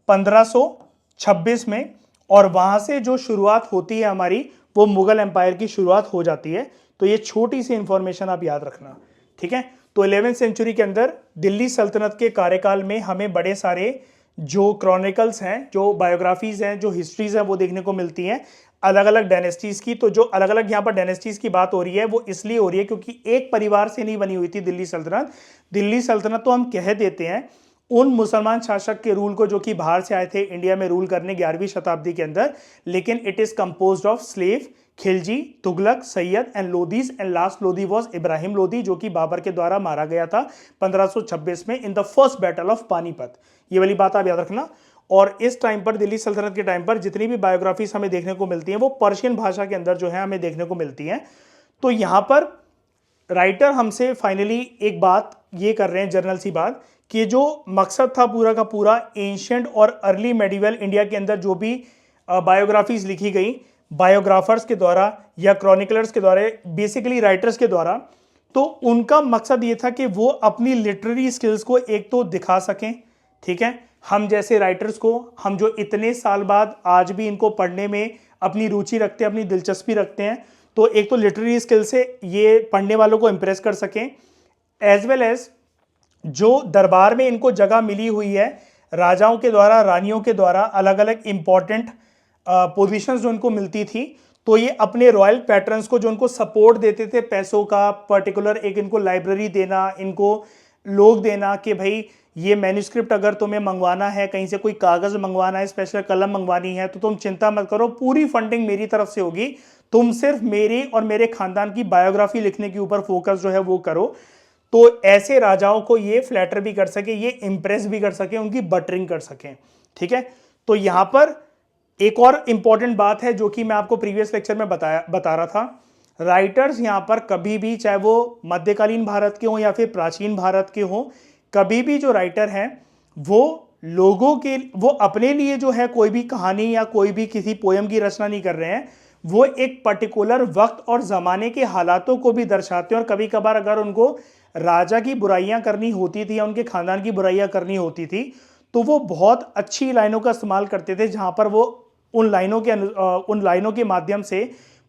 1526 में, और वहां से जो शुरुआत होती है हमारी वो मुगल एम्पायर की शुरुआत हो जाती है। तो ये छोटी सी इंफॉर्मेशन आप याद रखना, ठीक है। तो 11वीं सेंचुरी के अंदर दिल्ली सल्तनत के कार्यकाल में हमें बड़े सारे जो क्रॉनिकल्स हैं, जो बायोग्राफीज हैं, जो हिस्ट्रीज हैं वो देखने को मिलती हैं अलग अलग डायनेस्टीज की। तो जो अलग अलग यहाँ पर डायनेस्टीज की बात हो रही है वो इसलिए हो रही है क्योंकि एक परिवार से नहीं बनी हुई थी दिल्ली सल्तनत। दिल्ली सल्तनत तो हम कह देते हैं उन मुसलमान शासक के रूल को जो कि बाहर से आए थे इंडिया में रूल करने 11वीं शताब्दी के अंदर, लेकिन it is composed of slave, Khilji, Tughlaq, Syed and Lodhi's, and last Lodhi was Ibrahim Lodhi, जो कि बाबर के द्वारा मारा गया था 1526 में in the first battle of Panipat. ये वाली बात आप याद रखना। और इस टाइम पर दिल्ली सल्तनत के टाइम पर जितनी भी बायोग्राफीज हमें देखने को मिलती हैं वो पर्शियन भाषा के अंदर जो है हमें देखने को मिलती हैं। तो यहाँ पर राइटर हमसे फाइनली एक बात ये कर रहे हैं, जर्नल सी बात, कि जो मकसद था पूरा का पूरा एंशिएंट और अर्ली मेडिवल इंडिया के अंदर जो भी बायोग्राफीज लिखी गई, बायोग्राफर्स के द्वारा या क्रॉनिकलर्स के द्वारा, बेसिकली राइटर्स के द्वारा, तो उनका मकसद ये था कि वो अपनी लिटरेरी स्किल्स को एक तो दिखा सकें, ठीक है। हम जैसे राइटर्स को, हम जो इतने साल बाद आज भी इनको पढ़ने में अपनी रुचि रखते हैं, अपनी दिलचस्पी रखते हैं, तो एक तो लिटरेरी स्किल से ये पढ़ने वालों को इंप्रेस कर सकें, एज वेल एज जो दरबार में इनको जगह मिली हुई है राजाओं के द्वारा, रानियों के द्वारा, अलग अलग इंपॉर्टेंट पोजीशंस जो उनको मिलती थी, तो ये अपने रॉयल पैटर्न्स को जो उनको सपोर्ट देते थे पैसों का, पर्टिकुलर एक इनको लाइब्रेरी देना, इनको लोग देना कि भाई ये मैन्यूस्क्रिप्ट अगर तुम्हें मंगवाना है, कहीं से कोई कागज़ मंगवाना है, स्पेशल कलम मंगवानी है, तो तुम चिंता मत करो, पूरी फंडिंग मेरी तरफ से होगी, तुम सिर्फ मेरी और मेरे खानदान की बायोग्राफी लिखने के ऊपर फोकस जो है वो करो। तो ऐसे राजाओं को ये फ्लैटर भी कर सके, ये इंप्रेस भी कर सके, उनकी बटरिंग कर सकें, ठीक है। तो यहां पर एक और इंपॉर्टेंट बात है जो कि मैं आपको प्रीवियस लेक्चर में बता रहा था, राइटर्स यहां पर कभी भी, चाहे वो मध्यकालीन भारत के हों या फिर प्राचीन भारत के हों, कभी भी जो राइटर हैं वो लोगों के, वो अपने लिए जो है कोई भी कहानी या कोई भी किसी पोयम की रचना नहीं कर रहे हैं, वो एक पर्टिकुलर वक्त और ज़माने के हालातों को भी दर्शाते हैं। और कभी कभार अगर उनको राजा की बुराइयां करनी होती थी या उनके खानदान की बुराइयां करनी होती थी, तो वो बहुत अच्छी लाइनों का इस्तेमाल करते थे, जहां पर वो उन लाइनों के माध्यम से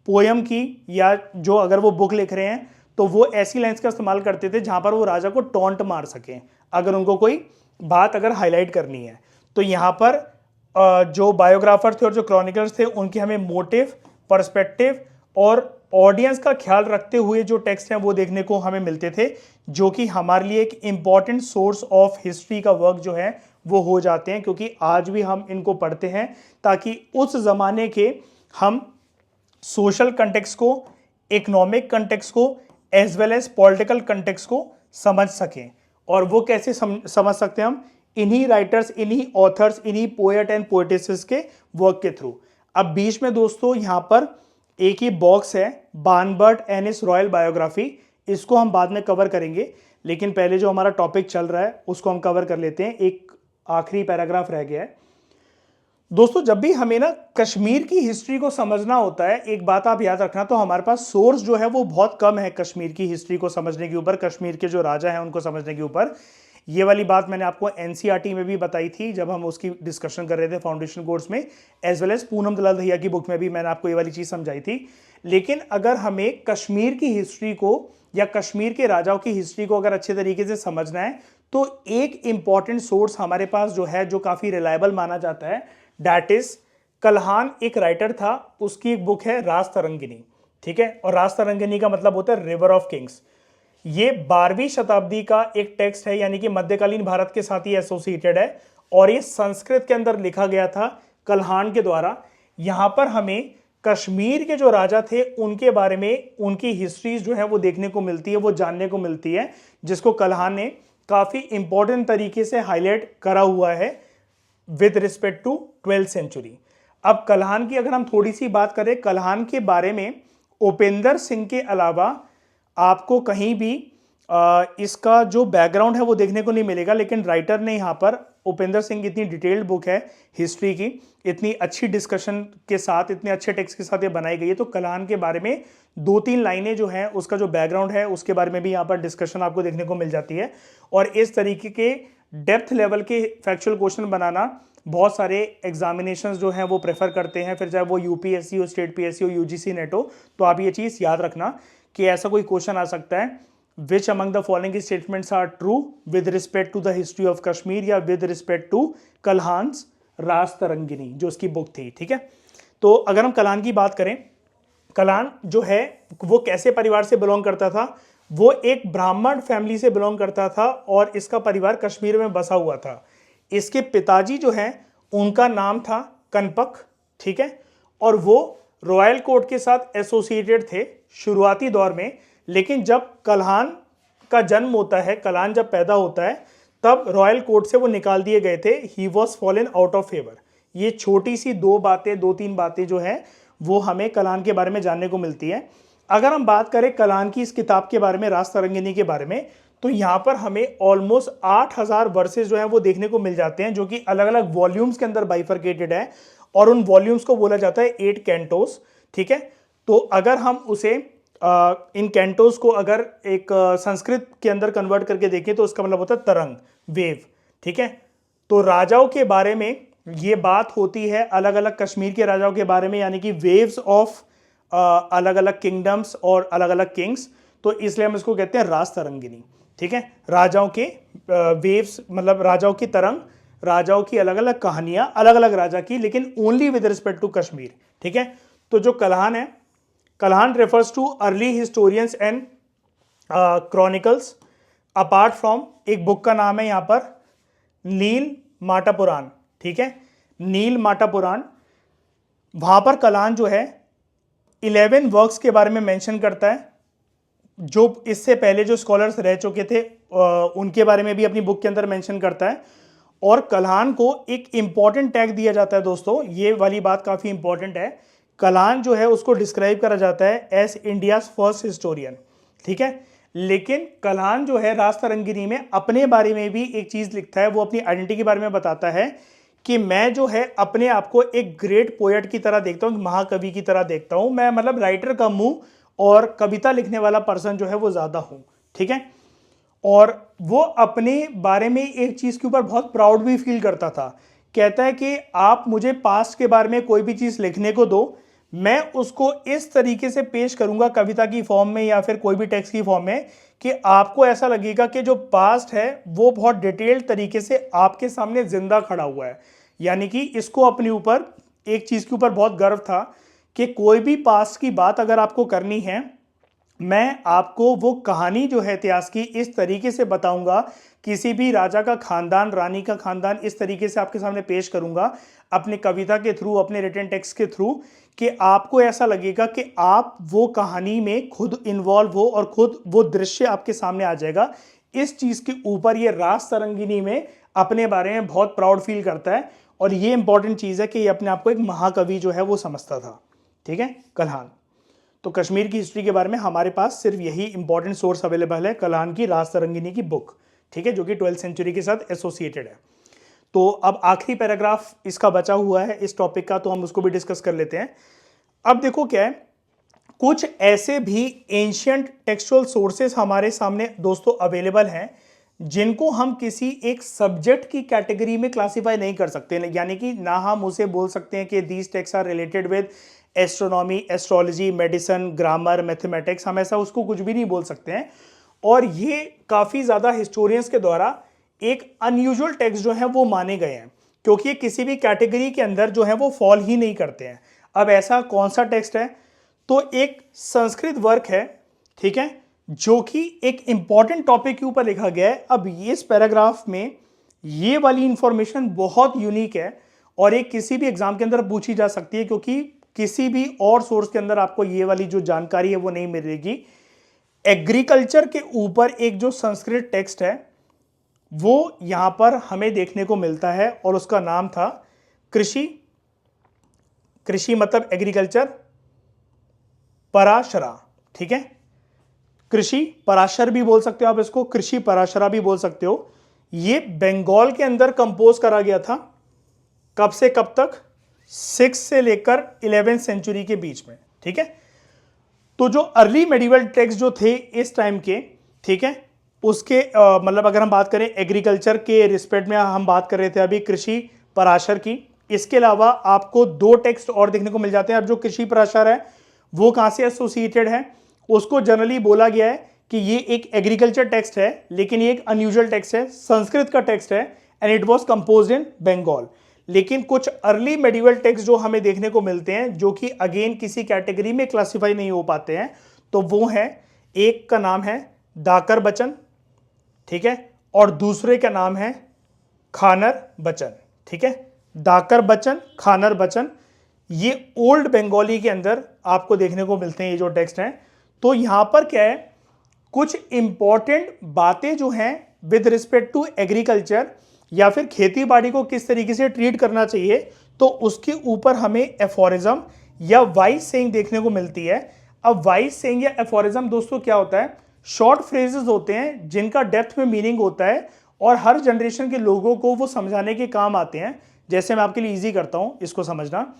पोयम की, या जो अगर वो बुक लिख रहे हैं तो वो ऐसी लाइन्स का इस्तेमाल करते थे जहां पर वो राजा को टॉन्ट मार सकें, अगर उनको कोई बात अगर हाईलाइट करनी है। तो यहाँ पर जो बायोग्राफर थे और जो क्रॉनिकलर्स थे, उनके हमें मोटिव, पर्सपेक्टिव और ऑडियंस का ख्याल रखते हुए जो टेक्स्ट हैं वो देखने को हमें मिलते थे, जो कि हमारे लिए एक इंपॉर्टेंट सोर्स ऑफ हिस्ट्री का वर्क जो है वो हो जाते हैं, क्योंकि आज भी हम इनको पढ़ते हैं ताकि उस जमाने के हम सोशल कंटेक्स्ट को, इकोनॉमिक कंटेक्स्ट को, as well as political context को समझ सकें। और वो कैसे समझ सकते हैं हम? इन्हीं राइटर्स, इन्हीं ऑथर्स, इन्हीं पोएट एंड पोएटिसेस के वर्क के थ्रू। अब बीच में दोस्तों यहाँ पर एक ही बॉक्स है, बार्नबर्ट एंड हिज रॉयल बायोग्राफी, इसको हम बाद में कवर करेंगे, लेकिन पहले जो हमारा टॉपिक चल रहा है उसको हम कवर कर लेते हैं। एक आखिरी पैराग्राफ रह गया है दोस्तों। जब भी हमें ना कश्मीर की हिस्ट्री को समझना होता है, एक बात आप याद रखना, तो हमारे पास सोर्स जो है वो बहुत कम है कश्मीर की हिस्ट्री को समझने के ऊपर, कश्मीर के जो राजा हैं उनको समझने के ऊपर। ये वाली बात मैंने आपको एनसीईआरटी में भी बताई थी जब हम उसकी डिस्कशन कर रहे थे फाउंडेशन कोर्स में, एज वेल एज पूनम दलाल दहिया की बुक में भी मैंने आपको ये वाली चीज़ समझाई थी। लेकिन अगर हमें कश्मीर की हिस्ट्री को या कश्मीर के राजाओं की हिस्ट्री को अगर अच्छे तरीके से समझना है, तो एक इंपॉर्टेंट सोर्स हमारे पास जो है, जो काफ़ी रिलायबल माना जाता है, दैट इज कल्हान। एक राइटर था, उसकी एक बुक है राजतरंगिनी, ठीक है। और राजतरंगिनी का मतलब होता है रिवर ऑफ किंग्स। ये 12वीं शताब्दी का एक टेक्स्ट है, यानी कि मध्यकालीन भारत के साथ ही एसोसिएटेड है, और ये संस्कृत के अंदर लिखा गया था कल्हान के द्वारा। यहां पर हमें कश्मीर के जो राजा थे उनके बारे में, उनकी हिस्ट्रीज जो है वो देखने को मिलती है, वो जानने को मिलती है, जिसको कल्हान ने काफी इंपॉर्टेंट तरीके से हाईलाइट करा हुआ है with respect to 12th century. अब कल्हान की अगर हम थोड़ी सी बात करें, कल्हान के बारे में उपेंद्र सिंह के अलावा आपको कहीं भी इसका जो बैकग्राउंड है वो देखने को नहीं मिलेगा, लेकिन राइटर ने यहाँ पर, उपेंद्र सिंह की इतनी डिटेल्ड बुक है हिस्ट्री की, इतनी अच्छी डिस्कशन के साथ, इतने अच्छे टेक्स्ट के साथ ये बनाई गई है, तो कल्हान के बारे में 2-3 लाइनें जो हैं, उसका जो बैकग्राउंड है उसके बारे में भी यहाँ पर डिस्कशन आपको देखने को मिल जाती है। और इस तरीके के डेप्थ लेवल के फैक्चुअल क्वेश्चन बनाना बहुत सारे एग्जामिनेशंस जो हैं वो प्रेफर करते हैं, फिर चाहे वो यूपीएससी हो, स्टेट पीएससी हो, यूजीसी नेट हो। तो आप ये चीज़ याद रखना कि ऐसा कोई क्वेश्चन आ सकता है, which among the following statements are true with respect to the history of Kashmir, या with respect to Kalhana's Rajatarangini, जो उसकी बुक थी, ठीक है। तो अगर हम कल्हान की बात करें, कल्हान जो है वो कैसे परिवार से बिलोंग करता था? वो एक ब्राह्मण फैमिली से बिलोंग करता था और इसका परिवार कश्मीर में बसा हुआ था। इसके पिताजी जो हैं उनका नाम था कनपक, ठीक है, और वो रॉयल कोर्ट के साथ एसोसिएटेड थे शुरुआती दौर में। लेकिन जब कल्हान का जन्म होता है, कल्हान जब पैदा होता है, तब रॉयल कोर्ट से वो निकाल दिए गए थे। He was fallen out of favour. ये छोटी सी 2-3 बातें जो हैं वो हमें कल्हान के बारे में जानने को मिलती है। अगर हम बात करें कल्हान की इस किताब के बारे में, राजतरंगिनी के बारे में, तो यहाँ पर हमें ऑलमोस्ट 8000 वर्सेस जो हैं वो देखने को मिल जाते हैं, जो कि अलग अलग वॉल्यूम्स के अंदर बाइफरकेटेड है। और उन वॉल्यूम्स को बोला जाता है 8 कैंटोस। ठीक है, तो अगर हम उसे इन कैंटोस को अगर एक संस्कृत के अंदर कन्वर्ट करके देखें तो उसका मतलब होता है तरंग, वेव। ठीक है, तो राजाओं के बारे में ये बात होती है, अलग अलग कश्मीर के राजाओं के बारे में, यानी कि वेव्स ऑफ अलग अलग किंगडम्स और अलग अलग किंग्स, तो इसलिए हम इसको कहते हैं राज तरंगिनी। ठीक है, राजाओं के वेव्स मतलब राजाओं की तरंग, राजाओं की अलग अलग कहानियां, अलग अलग राजा की, लेकिन only with respect to Kashmir. ठीक है, तो जो कल्हान है, Kalhan refers to early historians and chronicles apart from, एक बुक का नाम है यहां पर नील माटा पुराण। ठीक है, नील माटा पुराण, वहां पर कल्हान जो है 11 वर्क्स के बारे में मेंशन करता है, जो इससे पहले जो स्कॉलर्स रह चुके थे उनके बारे में भी अपनी बुक के अंदर मेंशन करता है। और कल्हान को एक इंपॉर्टेंट टैग दिया जाता है दोस्तों, ये वाली बात काफी इंपॉर्टेंट है। कल्हान जो है उसको डिस्क्राइब करा जाता है एज इंडियाज फर्स्ट हिस्टोरियन। ठीक है, लेकिन कल्हान जो है राज तरंगिनी में अपने बारे में भी एक चीज लिखता है, वो अपनी आइडेंटिटी के बारे में बताता है कि मैं जो है अपने आप को एक ग्रेट पोएट की तरह देखता हूँ, महाकवि की तरह देखता हूँ, मैं मतलब राइटर कम हूं और कविता लिखने वाला पर्सन जो है वो ज्यादा हूं। ठीक है, और वो अपने बारे में एक चीज के ऊपर बहुत प्राउड भी फील करता था। कहता है कि आप मुझे पास्ट के बारे में कोई भी चीज लिखने को दो, मैं उसको इस तरीके से पेश करूंगा कविता की फॉर्म में या फिर कोई भी टेक्स्ट की फॉर्म में कि आपको ऐसा लगेगा कि जो पास्ट है वो बहुत डिटेल्ड तरीके से आपके सामने जिंदा खड़ा हुआ है। यानी कि इसको अपने ऊपर एक चीज के ऊपर बहुत गर्व था कि कोई भी पास्ट की बात अगर आपको करनी है, मैं आपको वो कहानी जो है इतिहास की इस तरीके से बताऊंगा, किसी भी राजा का खानदान, रानी का खानदान इस तरीके से आपके सामने पेश करूंगा अपने कविता के थ्रू, अपने रिटन टेक्स्ट के थ्रू, कि आपको ऐसा लगेगा कि आप वो कहानी में खुद इन्वॉल्व हो और खुद वो दृश्य आपके सामने आ जाएगा। इस चीज के ऊपर ये राज तरंगिनी में अपने बारे में बहुत प्राउड फील करता है, और ये इंपॉर्टेंट चीज है कि ये अपने आप को एक महाकवि जो है वो समझता था। ठीक है, कल्हान। तो कश्मीर की हिस्ट्री के बारे में हमारे पास सिर्फ यही इंपॉर्टेंट सोर्स अवेलेबल है, कल्हान की राज तरंगिनी की बुक। ठीक है, जो कि 12th सेंचुरी के साथ एसोसिएटेड है। तो अब आखिरी पैराग्राफ इसका बचा हुआ है इस टॉपिक का, तो हम उसको भी डिस्कस कर लेते हैं। अब देखो क्या है, कुछ ऐसे भी एंशियंट टेक्सचुअल सोर्सेस हमारे सामने दोस्तों अवेलेबल हैं जिनको हम किसी एक सब्जेक्ट की कैटेगरी में क्लासिफाई नहीं कर सकते, यानी कि ना हम उसे बोल सकते हैं कि these texts are related with astronomy, astrology, medicine, grammar, mathematics, हम ऐसा उसको कुछ भी नहीं बोल सकते हैं। और ये काफ़ी ज़्यादा हिस्टोरियंस के द्वारा एक अनयूजुअल टेक्स्ट जो है वो माने गए हैं, क्योंकि ये किसी भी कैटेगरी के अंदर जो है वो फॉल ही नहीं करते हैं। अब ऐसा कौन सा टेक्स्ट है, तो एक संस्कृत वर्क है, ठीक है, जो कि एक इंपॉर्टेंट टॉपिक के ऊपर लिखा गया है। अब ये इस पैराग्राफ में ये वाली इंफॉर्मेशन बहुत यूनिक है और एक किसी भी एग्जाम के अंदर पूछी जा सकती है, क्योंकि किसी भी और सोर्स के अंदर आपको ये वाली जो जानकारी है वो नहीं मिलेगी। एग्रीकल्चर के ऊपर एक जो संस्कृत टेक्स्ट है वो यहां पर हमें देखने को मिलता है और उसका नाम था कृषि, कृषि मतलब एग्रीकल्चर, पराशरा। ठीक है, कृषि पराशर भी बोल सकते हो आप इसको, कृषि पराशरा भी बोल सकते हो। ये बंगाल के अंदर कंपोज करा गया था, कब से कब तक, 6 से लेकर 11th सेंचुरी के बीच में। ठीक है, तो जो अर्ली मेडिवल टेक्स्ट जो थे इस टाइम के, ठीक है, उसके मतलब अगर हम बात करें एग्रीकल्चर के रिस्पेक्ट में, हम बात कर रहे थे अभी कृषि पराशर की। इसके अलावा आपको 2 टेक्स्ट और देखने को मिल जाते हैं। अब जो कृषि पराशर है वो कहां से एसोसिएटेड है, उसको जनरली बोला गया है कि ये एक एग्रीकल्चर टेक्स्ट है, लेकिन ये एक अनयूजुअल टेक्स्ट है, संस्कृत का टेक्स्ट है, एंड इट वॉज कंपोज्ड इन बंगाल। लेकिन कुछ अर्ली मेडिवल टेक्स्ट जो हमें देखने को मिलते हैं, जो कि अगेन किसी कैटेगरी में क्लासिफाई नहीं हो पाते हैं, तो वो है, एक का नाम है दाकर बचन, ठीक है, और दूसरे का नाम है खानर बचन। ठीक है, दाकर बचन, खानर बचन, ये ओल्ड बंगाली के अंदर आपको देखने को मिलते हैं ये जो टेक्स्ट हैं। तो यहां पर क्या है, कुछ इंपॉर्टेंट बातें जो हैं विद रिस्पेक्ट टू एग्रीकल्चर या फिर खेती बाड़ी को किस तरीके से ट्रीट करना चाहिए, तो उसके ऊपर हमें एफोरिज्म या वाइज सेइंग देखने को मिलती है। अब वाइज सेइंग या एफोरिज्म दोस्तों क्या होता है, शॉर्ट फ्रेजेस होते हैं जिनका डेप्थ में मीनिंग होता है और हर जनरेशन के लोगों को वो समझाने के काम आते हैं। जैसे मैं आपके लिए ईजी करता हूँ इसको समझना।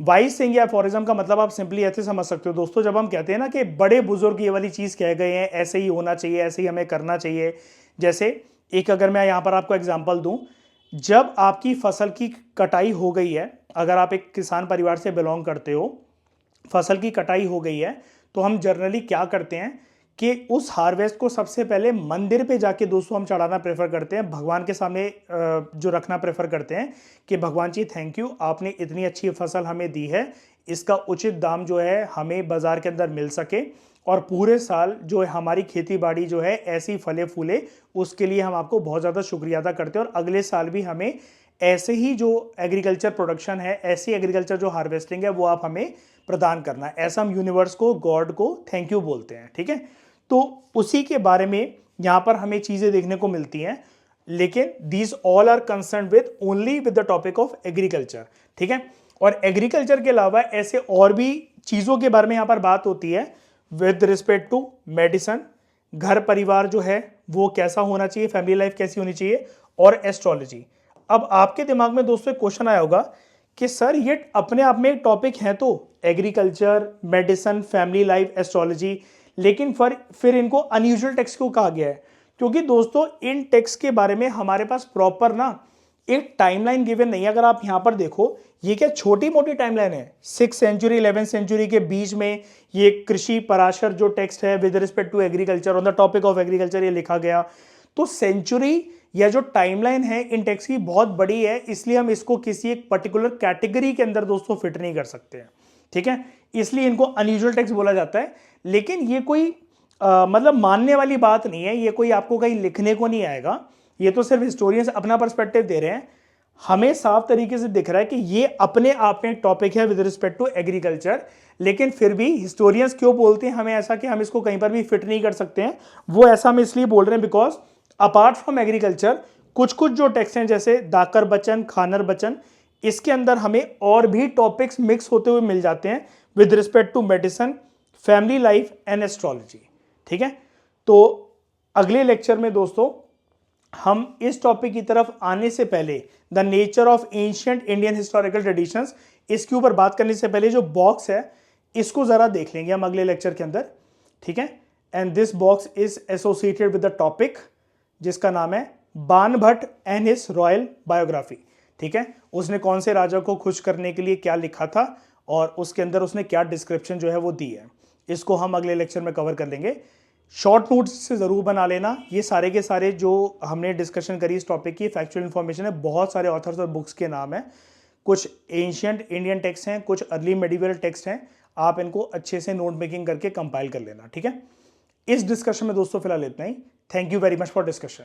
वाइज थिंग या अफोरिज्म का मतलब आप सिंपली ऐसे समझ सकते हो दोस्तों, जब हम कहते हैं ना कि बड़े बुजुर्ग ये वाली चीज़ कह गए हैं, ऐसे ही होना चाहिए, ऐसे ही हमें करना चाहिए। जैसे एक अगर मैं यहाँ पर आपको एग्जांपल दूं, जब आपकी फसल की कटाई हो गई है, अगर आप एक किसान परिवार से बिलोंग करते हो, फसल की कटाई हो गई है, तो हम जनरली क्या करते हैं कि उस हार्वेस्ट को सबसे पहले मंदिर पे जाके दोस्तों हम चढ़ाना प्रेफर करते हैं, भगवान के सामने जो रखना प्रेफर करते हैं कि भगवान जी थैंक यू, आपने इतनी अच्छी फसल हमें दी है, इसका उचित दाम जो है हमें बाजार के अंदर मिल सके, और पूरे साल जो है हमारी खेती बाड़ी जो है ऐसी फले फूले, उसके लिए हम आपको बहुत ज़्यादा शुक्रिया अदा करते हैं, और अगले साल भी हमें ऐसे ही जो एग्रीकल्चर प्रोडक्शन है, ऐसी एग्रीकल्चर जो हार्वेस्टिंग है वो आप हमें प्रदान करना है। ऐसा हम यूनिवर्स को, गॉड को थैंक यू बोलते हैं, ठीक है। तो उसी के बारे में यहां पर हमें चीजें देखने को मिलती हैं, लेकिन these all are concern with only with the topic of agriculture, ठीक है। और एग्रीकल्चर के अलावा ऐसे और भी चीजों के बारे में यहां पर बात होती है विद रिस्पेक्ट टू मेडिसिन, घर परिवार जो है वो कैसा होना चाहिए, फैमिली लाइफ कैसी होनी चाहिए, और एस्ट्रोलॉजी। अब आपके दिमाग में दोस्तों एक क्वेश्चन आया होगा कि सर ये अपने आप में एक टॉपिक है, तो agriculture, medicine, family life, astrology, लेकिन फिर इनको अनयूजुअल टेक्स्ट क्यों कहा गया है? क्योंकि दोस्तों इन टेक्स्ट के बारे में हमारे पास प्रॉपर ना एक टाइमलाइन गिवन नहीं है। अगर आप यहां पर देखो, ये क्या छोटी मोटी टाइमलाइन है, 6th सेंचुरी 11th सेंचुरी के बीच में ये कृषि पराशर जो टेक्स्ट है with respect to agriculture, on the topic of agriculture ये लिखा गया। तो सेंचुरी या जो टाइमलाइन है इन टेक्स्ट की बहुत बड़ी है, इसलिए हम इसको किसी एक पर्टिकुलर कैटेगरी के अंदर दोस्तों फिट नहीं कर सकते हैं, ठीक है। इसलिए इनको अनयूजुअल टेक्स्ट बोला जाता है। लेकिन ये कोई मतलब मानने वाली बात नहीं है, ये कोई आपको कहीं लिखने को नहीं आएगा, ये तो सिर्फ हिस्टोरियंस अपना पर्सपेक्टिव दे रहे हैं। हमें साफ तरीके से दिख रहा है कि ये अपने आप में एक टॉपिक है विद रिस्पेक्ट टू एग्रीकल्चर, लेकिन फिर भी हिस्टोरियंस क्यों बोलते हैं हमें ऐसा कि हम इसको कहीं पर भी फिट नहीं कर सकते हैं, वो ऐसा हम इसलिए बोल रहे हैं बिकॉज अपार्ट फ्रॉम एग्रीकल्चर कुछ कुछ जो टेक्स्ट हैं जैसे दाकर बचन, खानर बचन, इसके अंदर हमें और भी टॉपिक्स मिक्स होते हुए मिल जाते हैं with respect to medicine, family life and astrology, ठीक है। तो अगले लेक्चर में दोस्तों हम इस टॉपिक की तरफ आने से पहले the nature of ancient Indian historical traditions, इसके ऊपर बात करने से पहले जो बॉक्स है इसको जरा देख लेंगे हम अगले लेक्चर के अंदर, ठीक है। And this box is associated with the topic जिसका नाम है Banabhatta and his royal biography, ठीक है। उसने कौन से राजा को खुश करने के लिए क्या लिखा था और उसके अंदर उसने क्या डिस्क्रिप्शन जो है वो दी है, इसको हम अगले लेक्चर में कवर कर लेंगे। शॉर्ट नोट्स से ज़रूर बना लेना, ये सारे के सारे जो हमने डिस्कशन करी इस टॉपिक की फैक्चुअल इन्फॉर्मेशन है, बहुत सारे ऑथर्स और बुक्स के नाम हैं, कुछ एंशियंट इंडियन टेक्स्ट हैं, कुछ अर्ली मेडिवल टेक्स्ट हैं, आप इनको अच्छे से नोट मेकिंग करके कंपाइल कर लेना, ठीक है। इस डिस्कशन में दोस्तों फिलहाल इतना ही। Thank you very much for discussion.